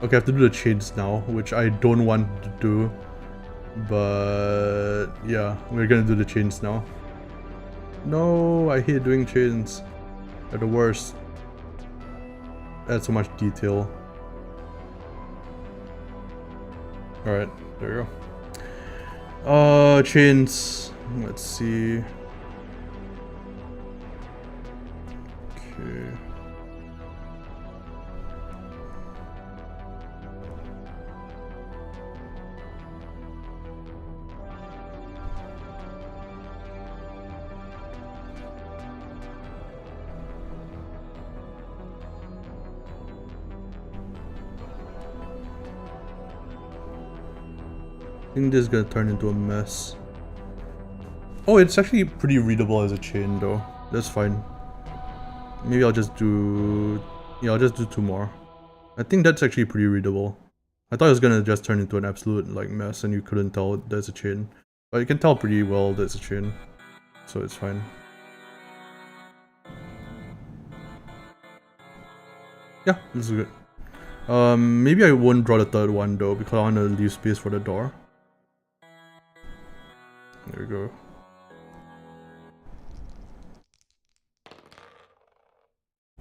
Okay, I have to do the chains now, which I don't want to do. But yeah, we're gonna do the chains now. No, I hate doing chains. They're the worst. Add so much detail. Alright, there we go. Chains. Let's see. Okay. I think this is gonna turn into a mess. Oh, it's actually pretty readable as a chain though. That's fine. Maybe I'll just do... yeah, I'll just do 2 more. I think that's actually pretty readable. I thought it was gonna just turn into an absolute like mess and you couldn't tell there's a chain. But you can tell pretty well there's a chain. So it's fine. Yeah, this is good. Maybe I won't draw the third one though because I want to leave space for the door. There we go.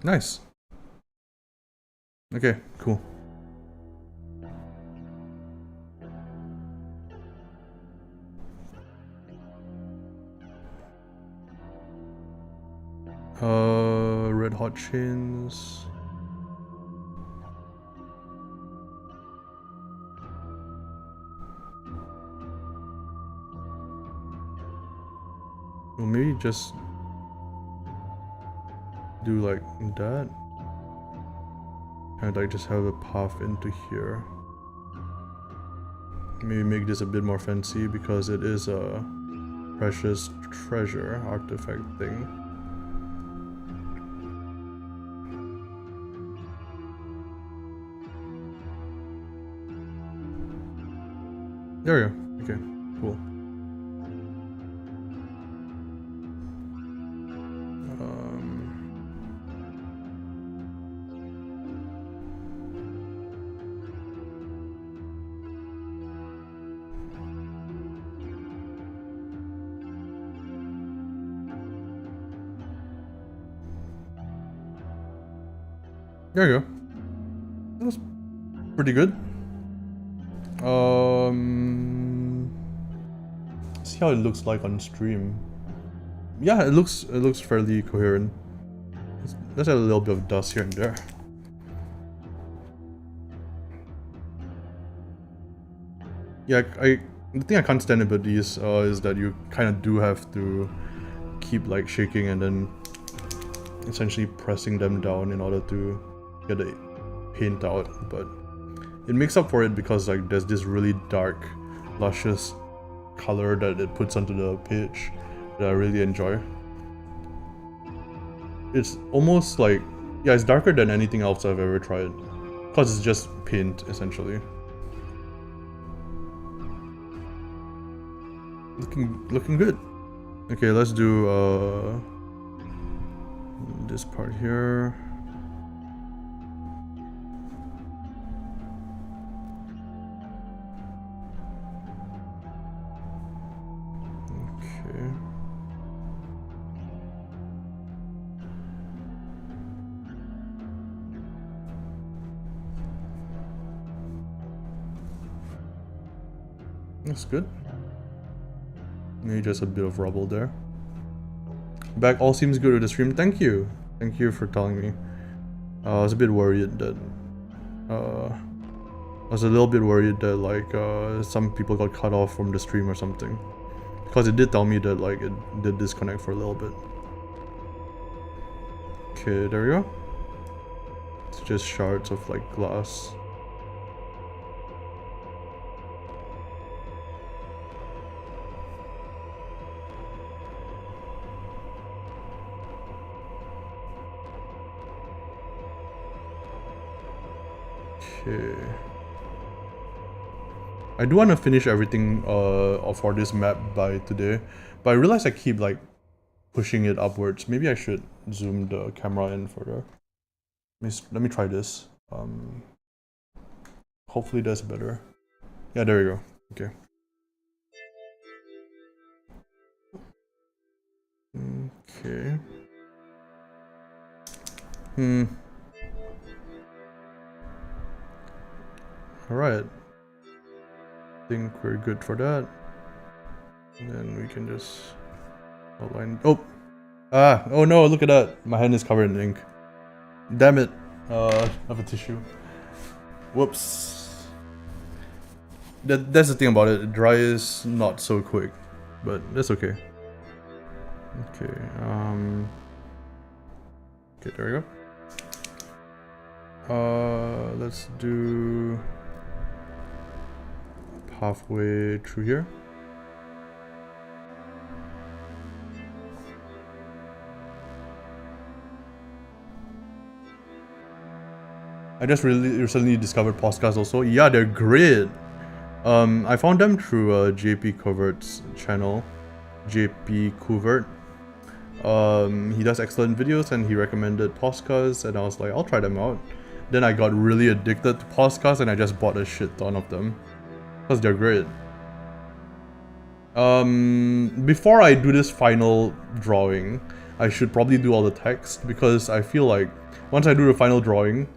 Nice. Okay, cool. Red hot chains. Or maybe just do like that. And like just have a path into here. Maybe make this a bit more fancy because it is a precious treasure artifact thing. There we go. Okay, cool. There you go. That was pretty good. See how it looks like on stream. Yeah, it looks fairly coherent. There's a little bit of dust here and there. Yeah, the thing I can't stand about these is that you kind of do have to keep like shaking and then essentially pressing them down in order to get the paint out, but it makes up for it because like there's this really dark, luscious color that it puts onto the page that I really enjoy. It's almost like, yeah, it's darker than anything else I've ever tried because it's just paint essentially. Looking good. Okay, let's do this part here. Okay. That's good. Maybe just a bit of rubble there. Back, all seems good with the stream. Thank you. Thank you for telling me. I was a bit worried that like some people got cut off from the stream or something, because it did tell me that like it did disconnect for a little bit. Okay, there we go. It's just shards of like glass. Okay. I do want to finish everything for this map by today, but I realize I keep like pushing it upwards. Maybe I should zoom the camera in further. Let me try this. Hopefully that's better. Yeah, there we go. Okay. Okay. Alright. Think we're good for that. And then we can just outline. Oh! Ah! Oh no, look at that! My hand is covered in ink. Damn it! I have a tissue. Whoops. That's the thing about it. It dries not so quick. But that's okay. Okay, okay, there we go. Let's do halfway through here. I just recently discovered podcasts also. Yeah, they're great. I found them through JP Covert's channel, JP Covert. He does excellent videos and he recommended podcasts and I was like, I'll try them out. Then I got really addicted to podcasts and I just bought a shit ton of them. Because they're great. Before I do this final drawing, I should probably do all the text because I feel like once I do the final drawing,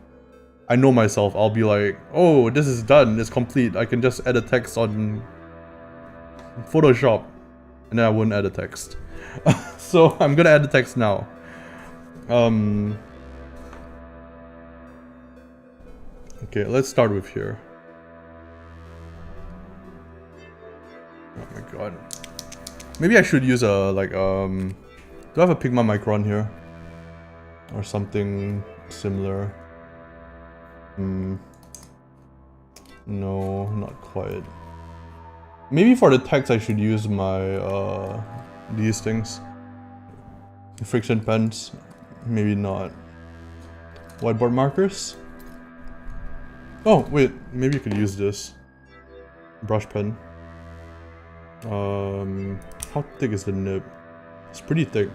I know myself, I'll be like, oh, this is done, it's complete. I can just add a text on Photoshop and then I wouldn't add a text. So I'm gonna add the text now. Okay, let's start with here. Oh my god. Maybe I should use a, like, do I have a Pigma Micron here? Or something similar? No, not quite. Maybe for the text I should use my, these things. The friction pens. Maybe not. Whiteboard markers? Oh, wait, maybe you could use this. Brush pen. How thick is the nib? It's pretty thick.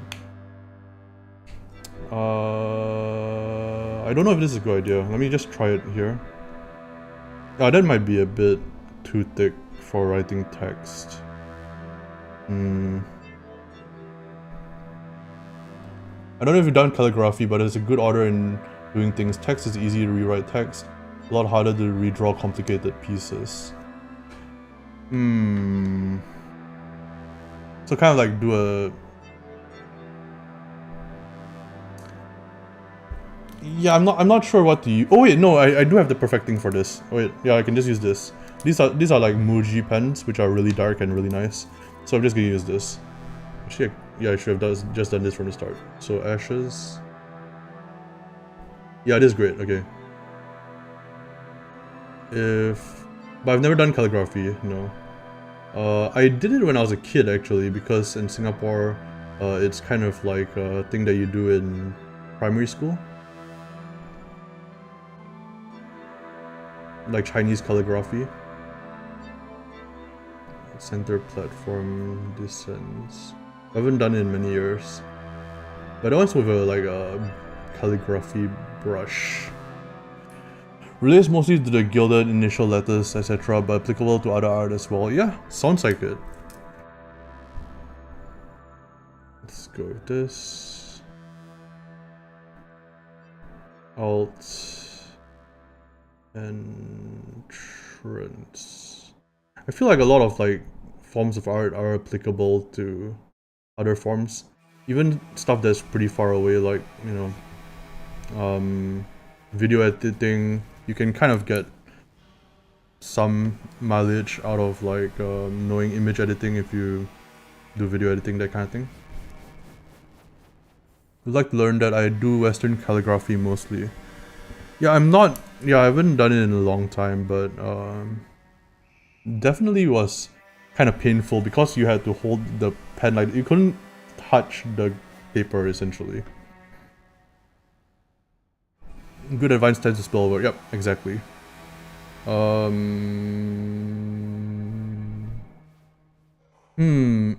I don't know if this is a good idea. Let me just try it here. Ah, that might be a bit too thick for writing text. I don't know if you've done calligraphy, but there's a good order in doing things. Text is easy to rewrite text, a lot harder to redraw complicated pieces. So kind of like do a... Yeah, I'm not sure what to use. Oh wait, no, I do have the perfect thing for this. Oh wait, yeah, I can just use this. These are like Muji pens, which are really dark and really nice. So I'm just gonna use this. Actually, yeah, I should have just done this from the start. So ashes. Yeah, it is great. Okay. But I've never done calligraphy. No. I did it when I was a kid actually, because in Singapore, it's kind of like a thing that you do in primary school. Like Chinese calligraphy. Center platform descends. I haven't done it in many years. But that one's with a calligraphy brush. Relates mostly to the gilded initial letters, etc., but applicable to other art as well. Yeah, sounds like it. Let's go with this. Alt. Entrance. I feel like a lot of like forms of art are applicable to other forms. Even stuff that's pretty far away, like, you know, video editing. You can kind of get some mileage out of like knowing image editing if you do video editing, that kind of thing. I'd like to learn that I do Western calligraphy mostly. Yeah, I haven't done it in a long time, but definitely was kind of painful because you had to hold the pen, like you couldn't touch the paper essentially. Good advice tends to spill over. Yep, exactly.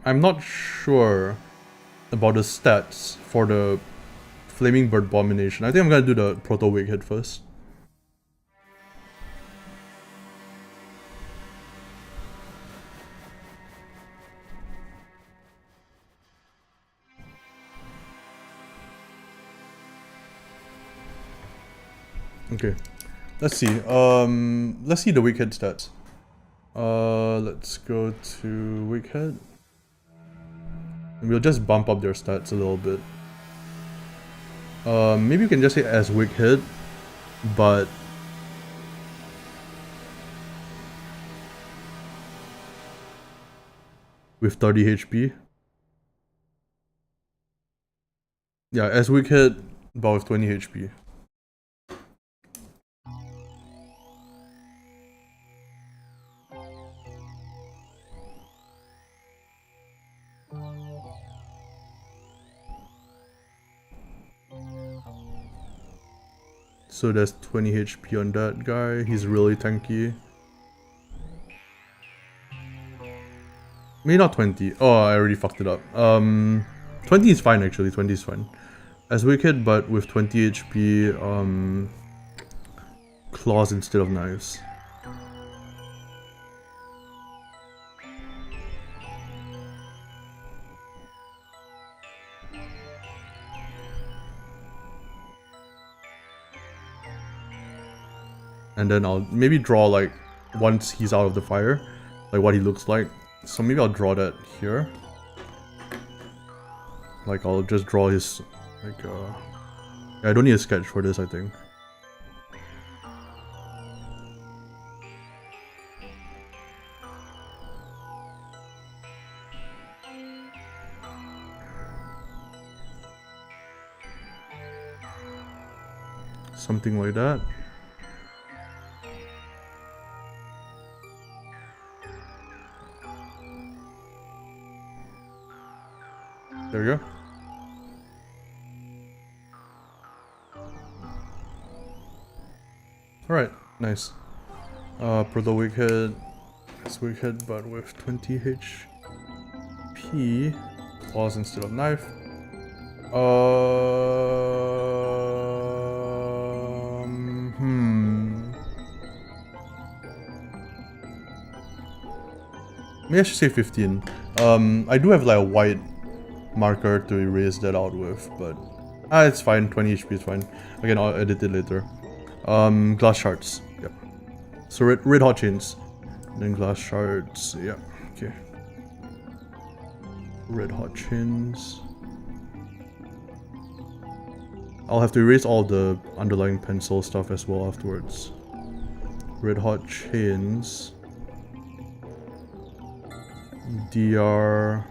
I'm not sure about the stats for the Flaming Bird Abomination. I think I'm gonna do the Proto Wig hit first. Okay, let's see. Let's see the Wig Head stats. Let's go to Wig Head. And we'll just bump up their stats a little bit. Maybe you can just say as Wig Head, but with 30 HP. Yeah, as Wig Head, but with 20 HP. So there's 20 HP on that guy. He's really tanky. Maybe not 20. Oh, I already fucked it up. 20 is fine actually. 20 is fine. As Wicked, but with 20 HP, claws instead of knives. And then I'll maybe draw like once he's out of the fire, like what he looks like. So maybe I'll draw that here. Like I'll just draw his like I don't need a sketch for this, I think. Something like that. There we go. Alright, nice. Proto Wicked. It's Wicked, but with 20 HP. Claws instead of knife. Maybe I should say 15. I do have like a white marker to erase that out with, but Ah, it's fine. 20 HP is fine. Again, I'll edit it later. Glass shards. Yep. So red hot chains. Then glass shards. Yeah. Okay. Red hot chains. I'll have to erase all the underlying pencil stuff as well afterwards. Red hot chains. DR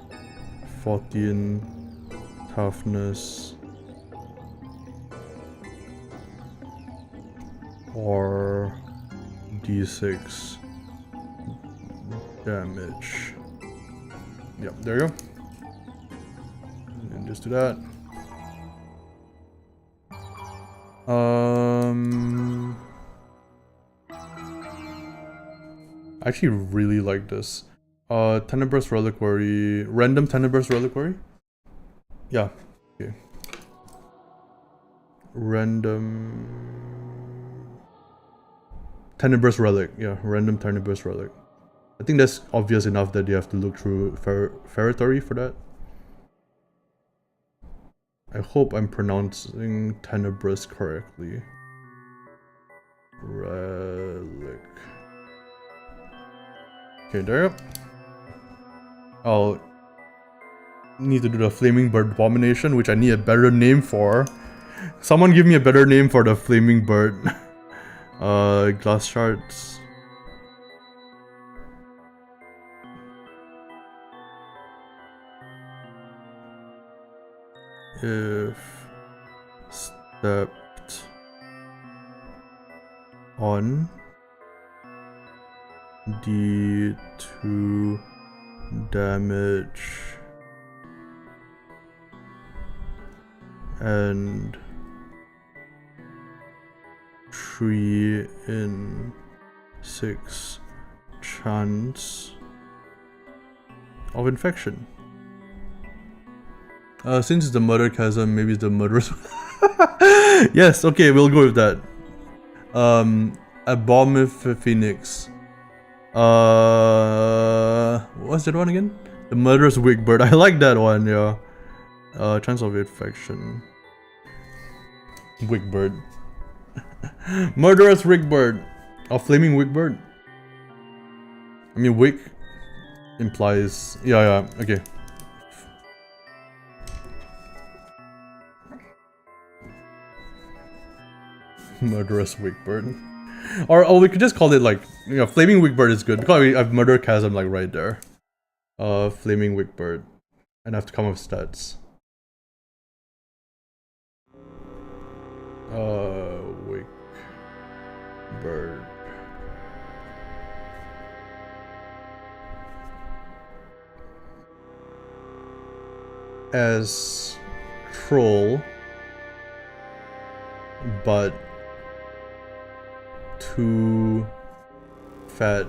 14 toughness or D6 damage. Yep, there you go. And just do that. I actually really like this. Tenebrous Reliquary. Random Tenebrous Reliquary? Yeah. Okay. Random Tenebrous Relic. Yeah, random Tenebrous Relic. I think that's obvious enough that you have to look through Ferretary for that. I hope I'm pronouncing Tenebrous correctly. Relic. Okay, there you go. I'll need to do the Flaming Bird Abomination, which I need a better name for. Someone give me a better name for the Flaming Bird. Glass shards. If stepped on D2 damage and 3 in 6 chance of infection. Since it's the murder chasm, maybe it's the murderous. Yes, okay, we'll go with that. Abominable Phoenix. What's that one again? The murderous wig bird. I like that one, yeah. Chance of infection. Wig bird. Murderous wig bird. A flaming wig bird. I mean, wig implies. Yeah, okay. Murderous wig bird. Or we could just call it like, you know, flaming wig bird is good because we have murder chasm like right there. Flaming wig bird. And I have to come up with stats. Wig bird. As troll, but too fat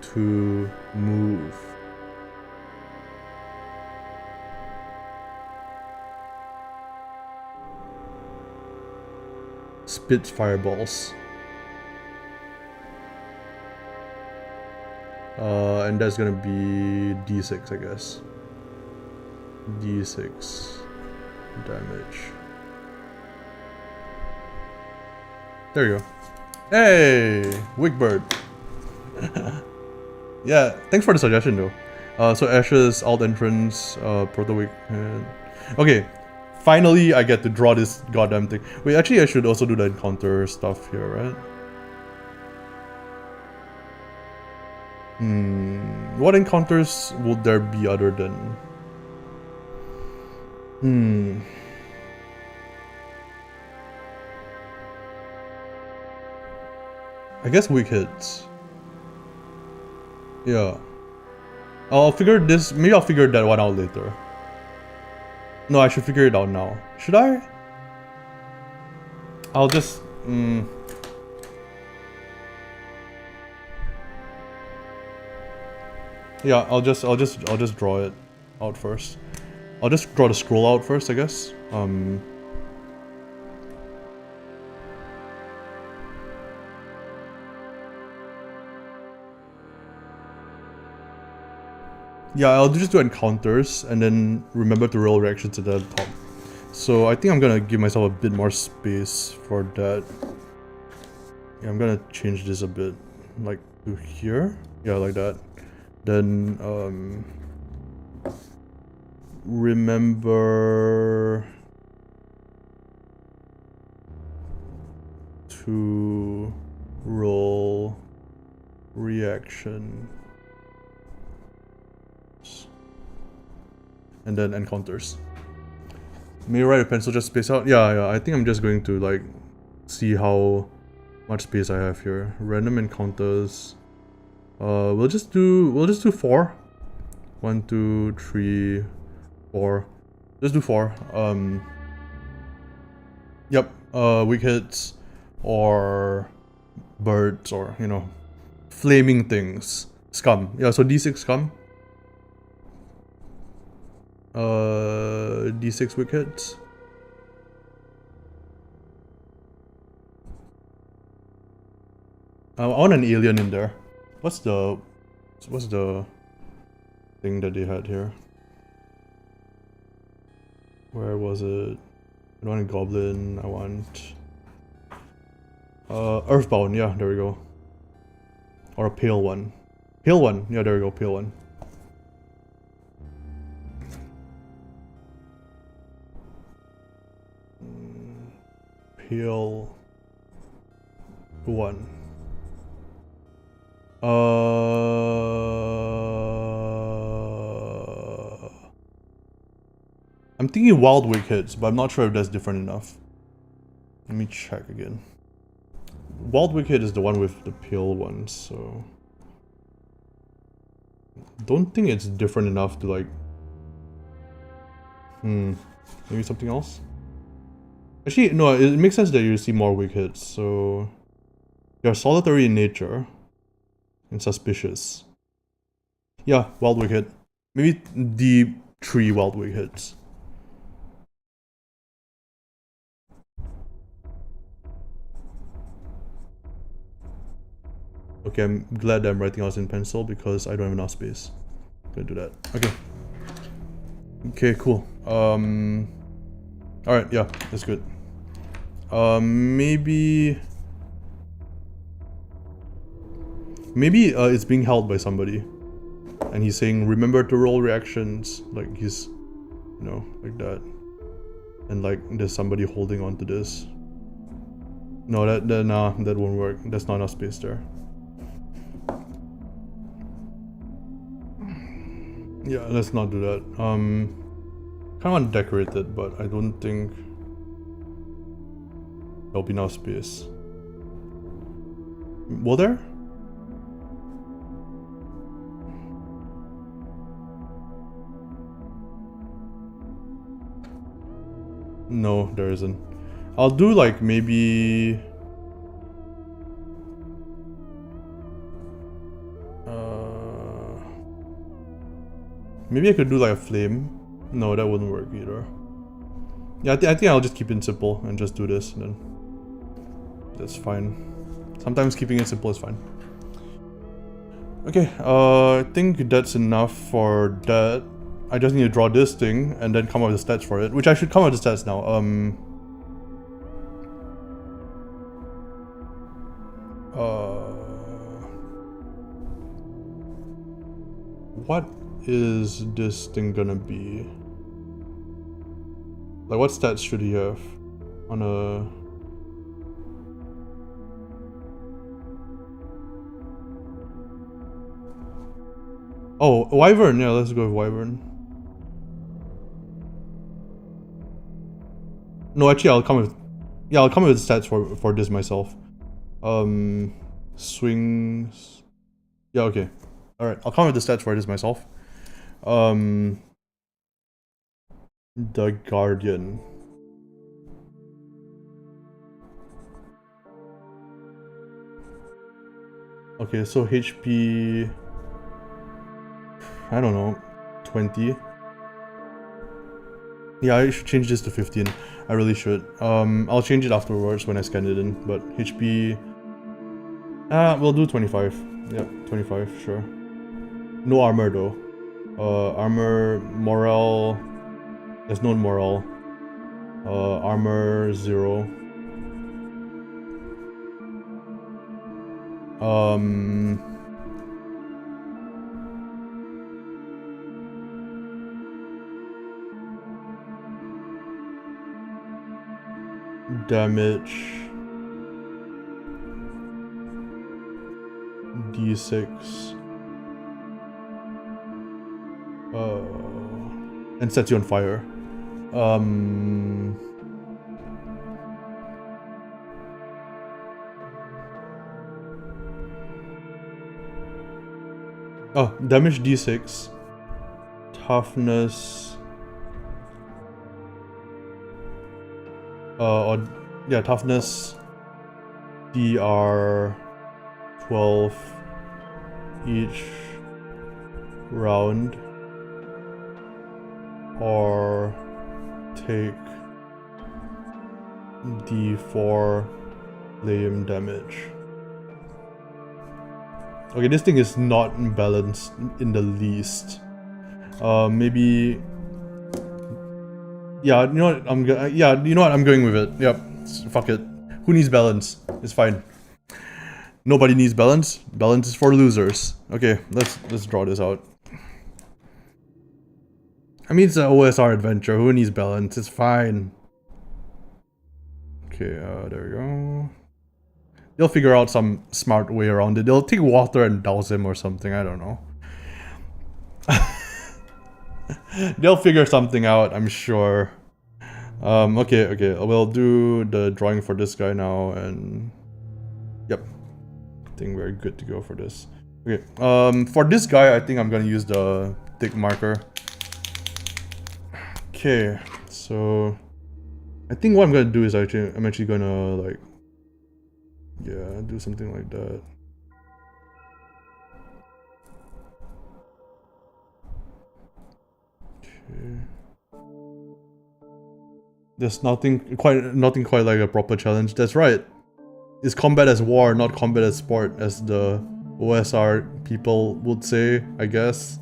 to move. Spits fireballs. And that's gonna be D6, I guess. D6 damage. There you go. Hey! Wigbird. Yeah, thanks for the suggestion though. So Ashes, Alt Entrance, Proto Wig. Okay, finally I get to draw this goddamn thing. Wait, actually I should also do the encounter stuff here, right? What encounters would there be other than... I guess weak hits. Yeah. I'll figure this, maybe I'll figure that one out later. No, I should figure it out now. Should I? I'll just... Yeah, I'll just draw it out first. I'll just draw the scroll out first, I guess. Yeah, I'll just do encounters and then remember to roll reactions at the top. So I think I'm gonna give myself a bit more space for that. Yeah, I'm gonna change this a bit, like to here. Yeah, like that. Then remember to roll reaction and then encounters. May write a pencil just space out. Yeah, I think I'm just going to like see how much space I have here. Random encounters. We'll just do 4. 1, 2, 3, 4. Just do 4. Yep. Weak hits or birds or flaming things. Scum. Yeah. So D6 scum. D6 weak hits. I want an alien in there. What's the thing that they had here? Where was it? I don't want a goblin. I want earthbound. Yeah, there we go. Or a pale one. Pale one. Yeah, there we go. Pale one. Pale one. I'm thinking wild wig hits, but I'm not sure if that's different enough. Let me check again. Wild wig hit is the one with the pale ones, so don't think it's different enough to like. Maybe something else. Actually, no. It makes sense that you see more wig hits. So you're solitary in nature and suspicious. Yeah, wild wig hit. Maybe the 3 wild wig hits. Okay, I'm glad that I'm writing out in pencil because I don't have enough space. Gonna do that. Okay. Okay, cool. Alright, yeah, that's good. Maybe it's being held by somebody. And he's saying, remember to roll reactions. Like he's, like that. And like there's somebody holding on to this. No, nah, that won't work. There's not enough space there. Yeah, let's not do that. Kind of want to decorate it, but I don't think there'll be enough space. Will there? No, there isn't. I'll do like maybe... maybe I could do like a flame. No, that wouldn't work either. Yeah, I think I'll just keep it simple and just do this, and then that's fine. Sometimes keeping it simple is fine. Okay, I think that's enough for that. I just need to draw this thing and then come up with the stats for it, which I should come up with the stats now. What is this thing gonna be? Like, what stats should he have on a... Oh, Wyvern. Yeah, let's go with Wyvern. No, actually, I'll come with... Yeah, I'll come with stats for this myself. Swings... Yeah, okay. Alright, I'll come with the stats for this myself. The Guardian. Okay, so HP... I don't know, 20. Yeah, I should change this to 15. I really should. I'll change it afterwards when I scan it in, but HP... we'll do 25. Yep, 25, sure. No armor though. Armor, morale... There's no morale. Armor 0. Damage D6. And sets you on fire. Oh, damage D6. Toughness. Toughness. DR 12 each round. Or take D4 flame damage. Okay, this thing is not balanced in the least. Maybe. Yeah, you know what? I'm going with it. Yep, fuck it. Who needs balance? It's fine. Nobody needs balance. Balance is for losers. Okay, let's draw this out. I mean, it's an OSR adventure. Who needs balance? It's fine. Okay, there we go. They'll figure out some smart way around it. They'll take water and douse him or something. I don't know. They'll figure something out, I'm sure. Okay. We'll do the drawing for this guy now, and yep. I think we're good to go for this. Okay. For this guy, I think I'm gonna use the thick marker. Okay. So I think what I'm gonna do is I'm actually gonna like, yeah, do something like that. Okay. There's nothing quite like a proper challenge. That's right. It's combat as war, not combat as sport, as the OSR people would say, I guess.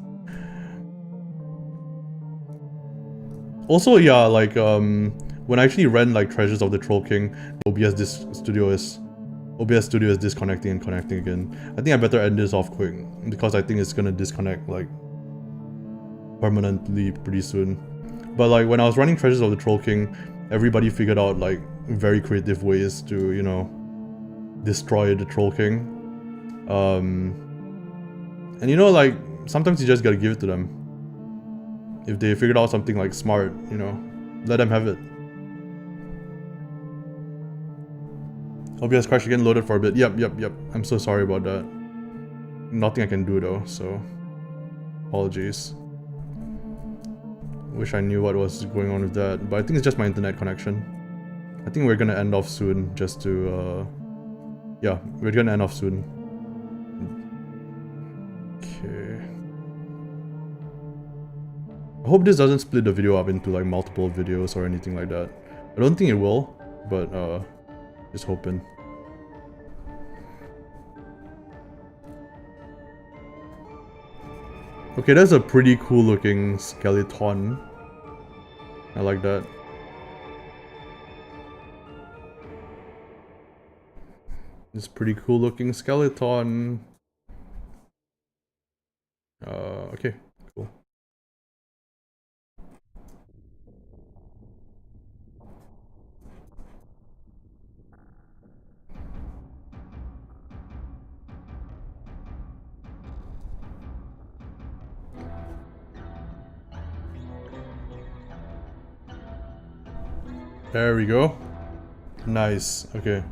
Also, yeah, like when I actually ran like Treasures of the Troll King, OBS Studio is disconnecting and connecting again. I think I better end this off quick because I think it's gonna disconnect like permanently pretty soon. But like when I was running Treasures of the Troll King, everybody figured out like very creative ways to, you know, destroy the Troll King. And you know, like sometimes you just gotta give it to them. If they figured out something like smart, you know, let them have it. OBS crashed again, loaded for a bit. Yep. I'm so sorry about that. Nothing I can do though, so apologies. Wish I knew what was going on with that, but I think it's just my internet connection. I think we're gonna end off soon, just to, yeah, we're gonna end off soon. Okay. I hope this doesn't split the video up into like multiple videos or anything like that. I don't think it will, but just hoping. Okay, that's a pretty cool looking skeleton. I like that. This pretty cool looking skeleton. Okay, cool. There we go. Nice. Okay.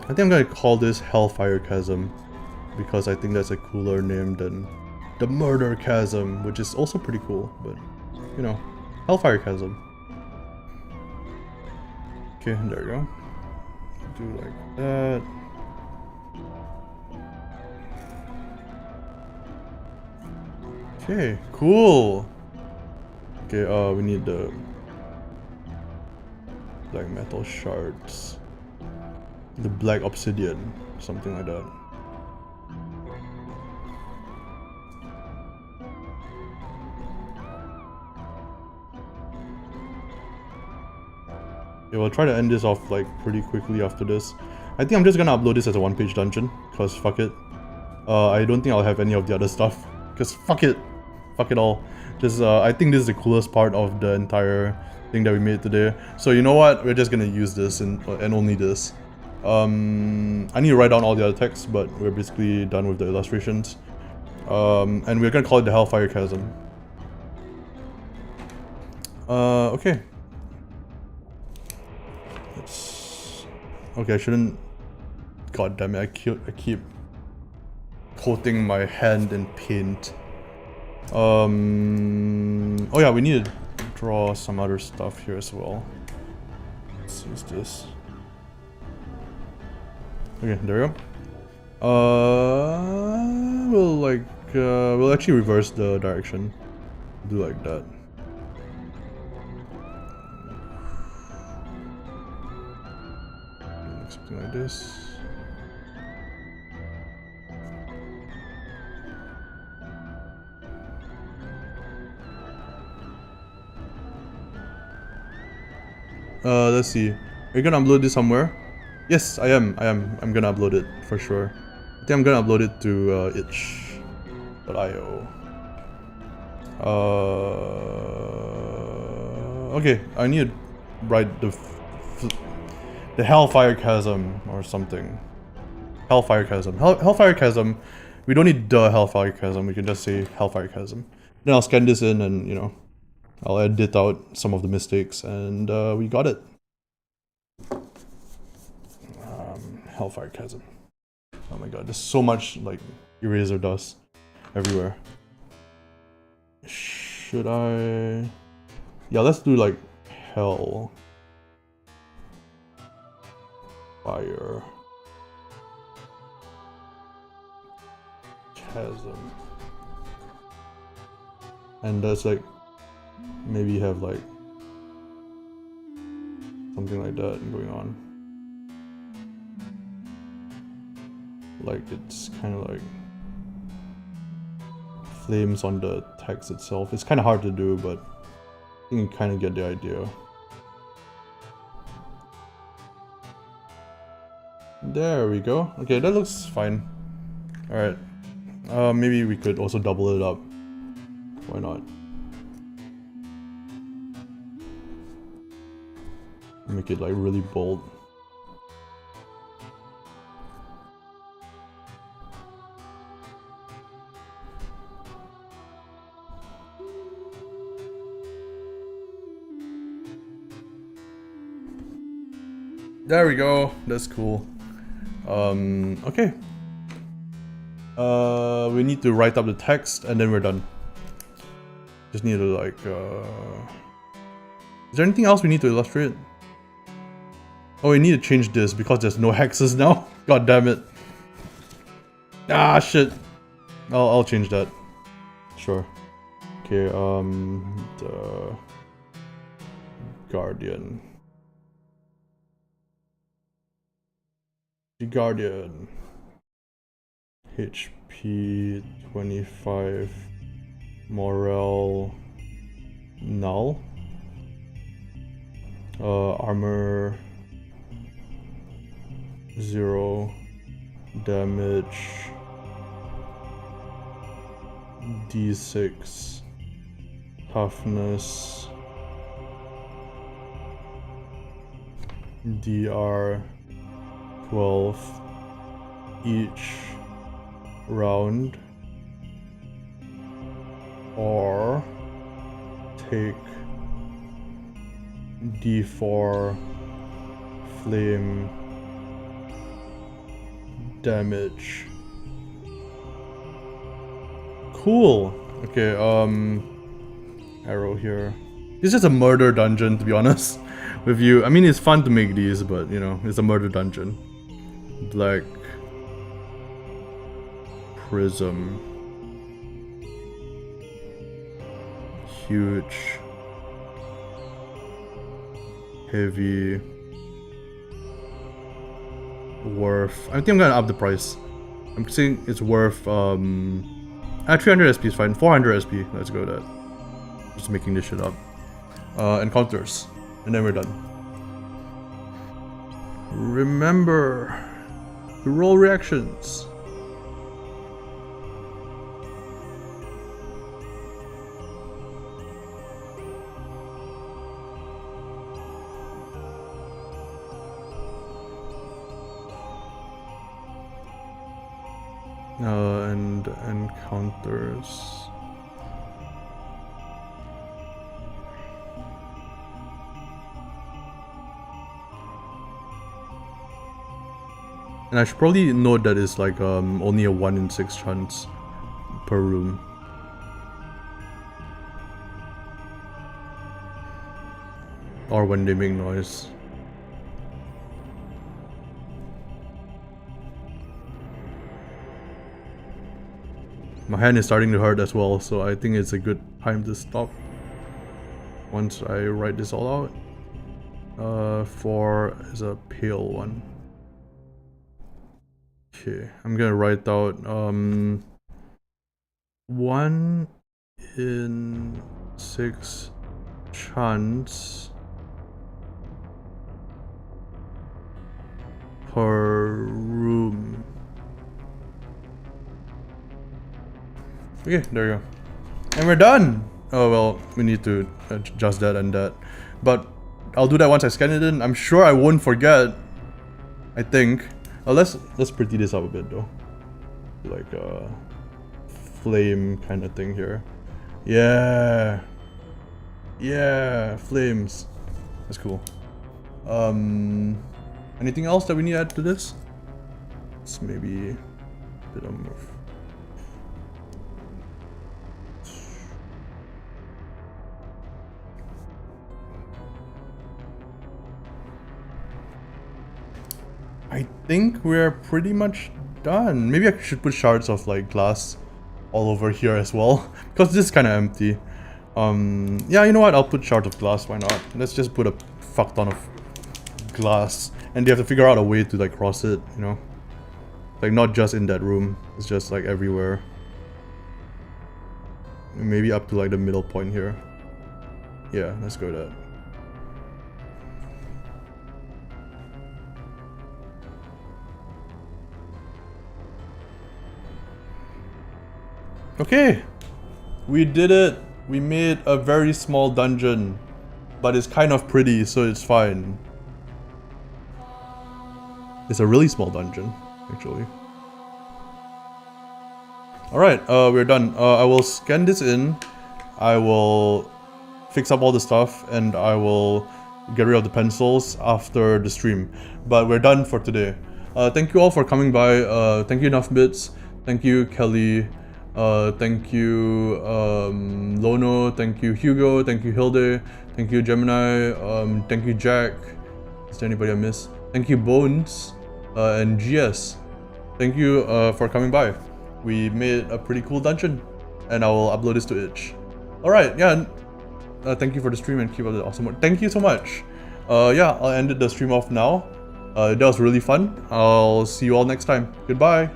I think I'm gonna call this Hellfire Chasm because I think that's a cooler name than the Murder Chasm, which is also pretty cool, but you know, Hellfire Chasm. Okay, there we go. Do like that. Okay, cool. Okay, we need the black metal shards. The black obsidian, something like that. Yeah, we'll try to end this off like pretty quickly after this. I think I'm just gonna upload this as a one-page dungeon, cause fuck it. I don't think I'll have any of the other stuff, cause fuck it. Fuck it all. Just, I think this is the coolest part of the entire thing that we made today. So you know what? We're just gonna use this and only this. I need to write down all the other text, but we're basically done with the illustrations. And we're gonna call it the Hellfire Chasm. Okay. Okay, I shouldn't... God damn it, I keep coating my hand in paint. Oh yeah, we need to draw some other stuff here as well. Let's use this. Okay, there we go. We'll actually reverse the direction. Do like that. Something like this. Let's see. Are you gonna upload this somewhere? Yes, I am. I'm gonna upload it for sure. I think I'm gonna upload it to itch.io. Okay, I need to write the Hellfire Chasm or something. Hellfire Chasm. Hellfire Chasm. We don't need the Hellfire Chasm. We can just say Hellfire Chasm. Then I'll scan this in and, you know, I'll edit out some of the mistakes and we got it. Hellfire Chasm. Oh my god, there's so much like eraser dust everywhere. Should I... Yeah, let's do like Hell Fire Chasm. And that's like maybe have like something like that going on. Like it's kind of like flames on the text itself. It's kind of hard to do, but you can kind of get the idea. There we go. Okay, that looks fine. Alright. Maybe we could also double it up. Why not? Make it like really bold. There we go. That's cool. Okay. We need to write up the text and then we're done. Just need to like, is there anything else we need to illustrate? Oh, we need to change this because there's no hexes now. God damn it. Ah, shit. I'll change that. Sure. Okay, the Guardian. The Guardian. HP 25. Morale null. Armor 0. Damage D6. Toughness DR 12 each round, or take D4 flame damage. Cool. Okay, arrow here. This is a murder dungeon, to be honest with you. I mean, it's fun to make these, but you know, it's a murder dungeon. Black prism. Huge. Heavy. worth... I think I'm gonna up the price. I'm saying it's worth 300 SP is fine. 400 SP. Let's go with that. Just making this shit up. Encounters. And then we're done. Remember to roll reactions. And encounters. And I should probably note that it's like only a 1 in 6 chance per room. Or when they make noise. My hand is starting to hurt as well, so I think it's a good time to stop once I write this all out. 4 is a pale one. Okay, I'm gonna write out 1 in 6 chance per room. Okay, there you go. And we're done! Oh well, we need to adjust that and that. But I'll do that once I scan it in. I'm sure I won't forget. I think. Let's pretty this up a bit though. Like a flame kind of thing here. Yeah! Yeah! Flames. That's cool. Anything else that we need to add to this? It's maybe a bit of more. I think we're pretty much done. Maybe I should put shards of like glass all over here as well, because this is kind of empty. Yeah, you know what? I'll put shards of glass. Why not? Let's just put a fuck ton of glass, and they have to figure out a way to like cross it. You know, like not just in that room. It's just like everywhere. Maybe up to like the middle point here. Yeah, let's go with that. Okay, we did it. We made a very small dungeon, but it's kind of pretty, so it's fine. It's a really small dungeon, actually. Alright, we're done. I will scan this in. I will fix up all the stuff, and I will get rid of the pencils after the stream. But we're done for today. Thank you all for coming by. Thank you Enough Bits. Thank you Kelly. Thank you Lono, thank you Hugo, thank you Hilde, thank you Gemini, thank you Jack. Is there anybody I missed? Thank you Bones, and GS. Thank you for coming by. We made a pretty cool dungeon, and I will upload this to itch. Alright, yeah, thank you for the stream and keep up the awesome work. Thank you so much. Yeah, I'll end the stream off now. That was really fun. I'll see you all next time. Goodbye.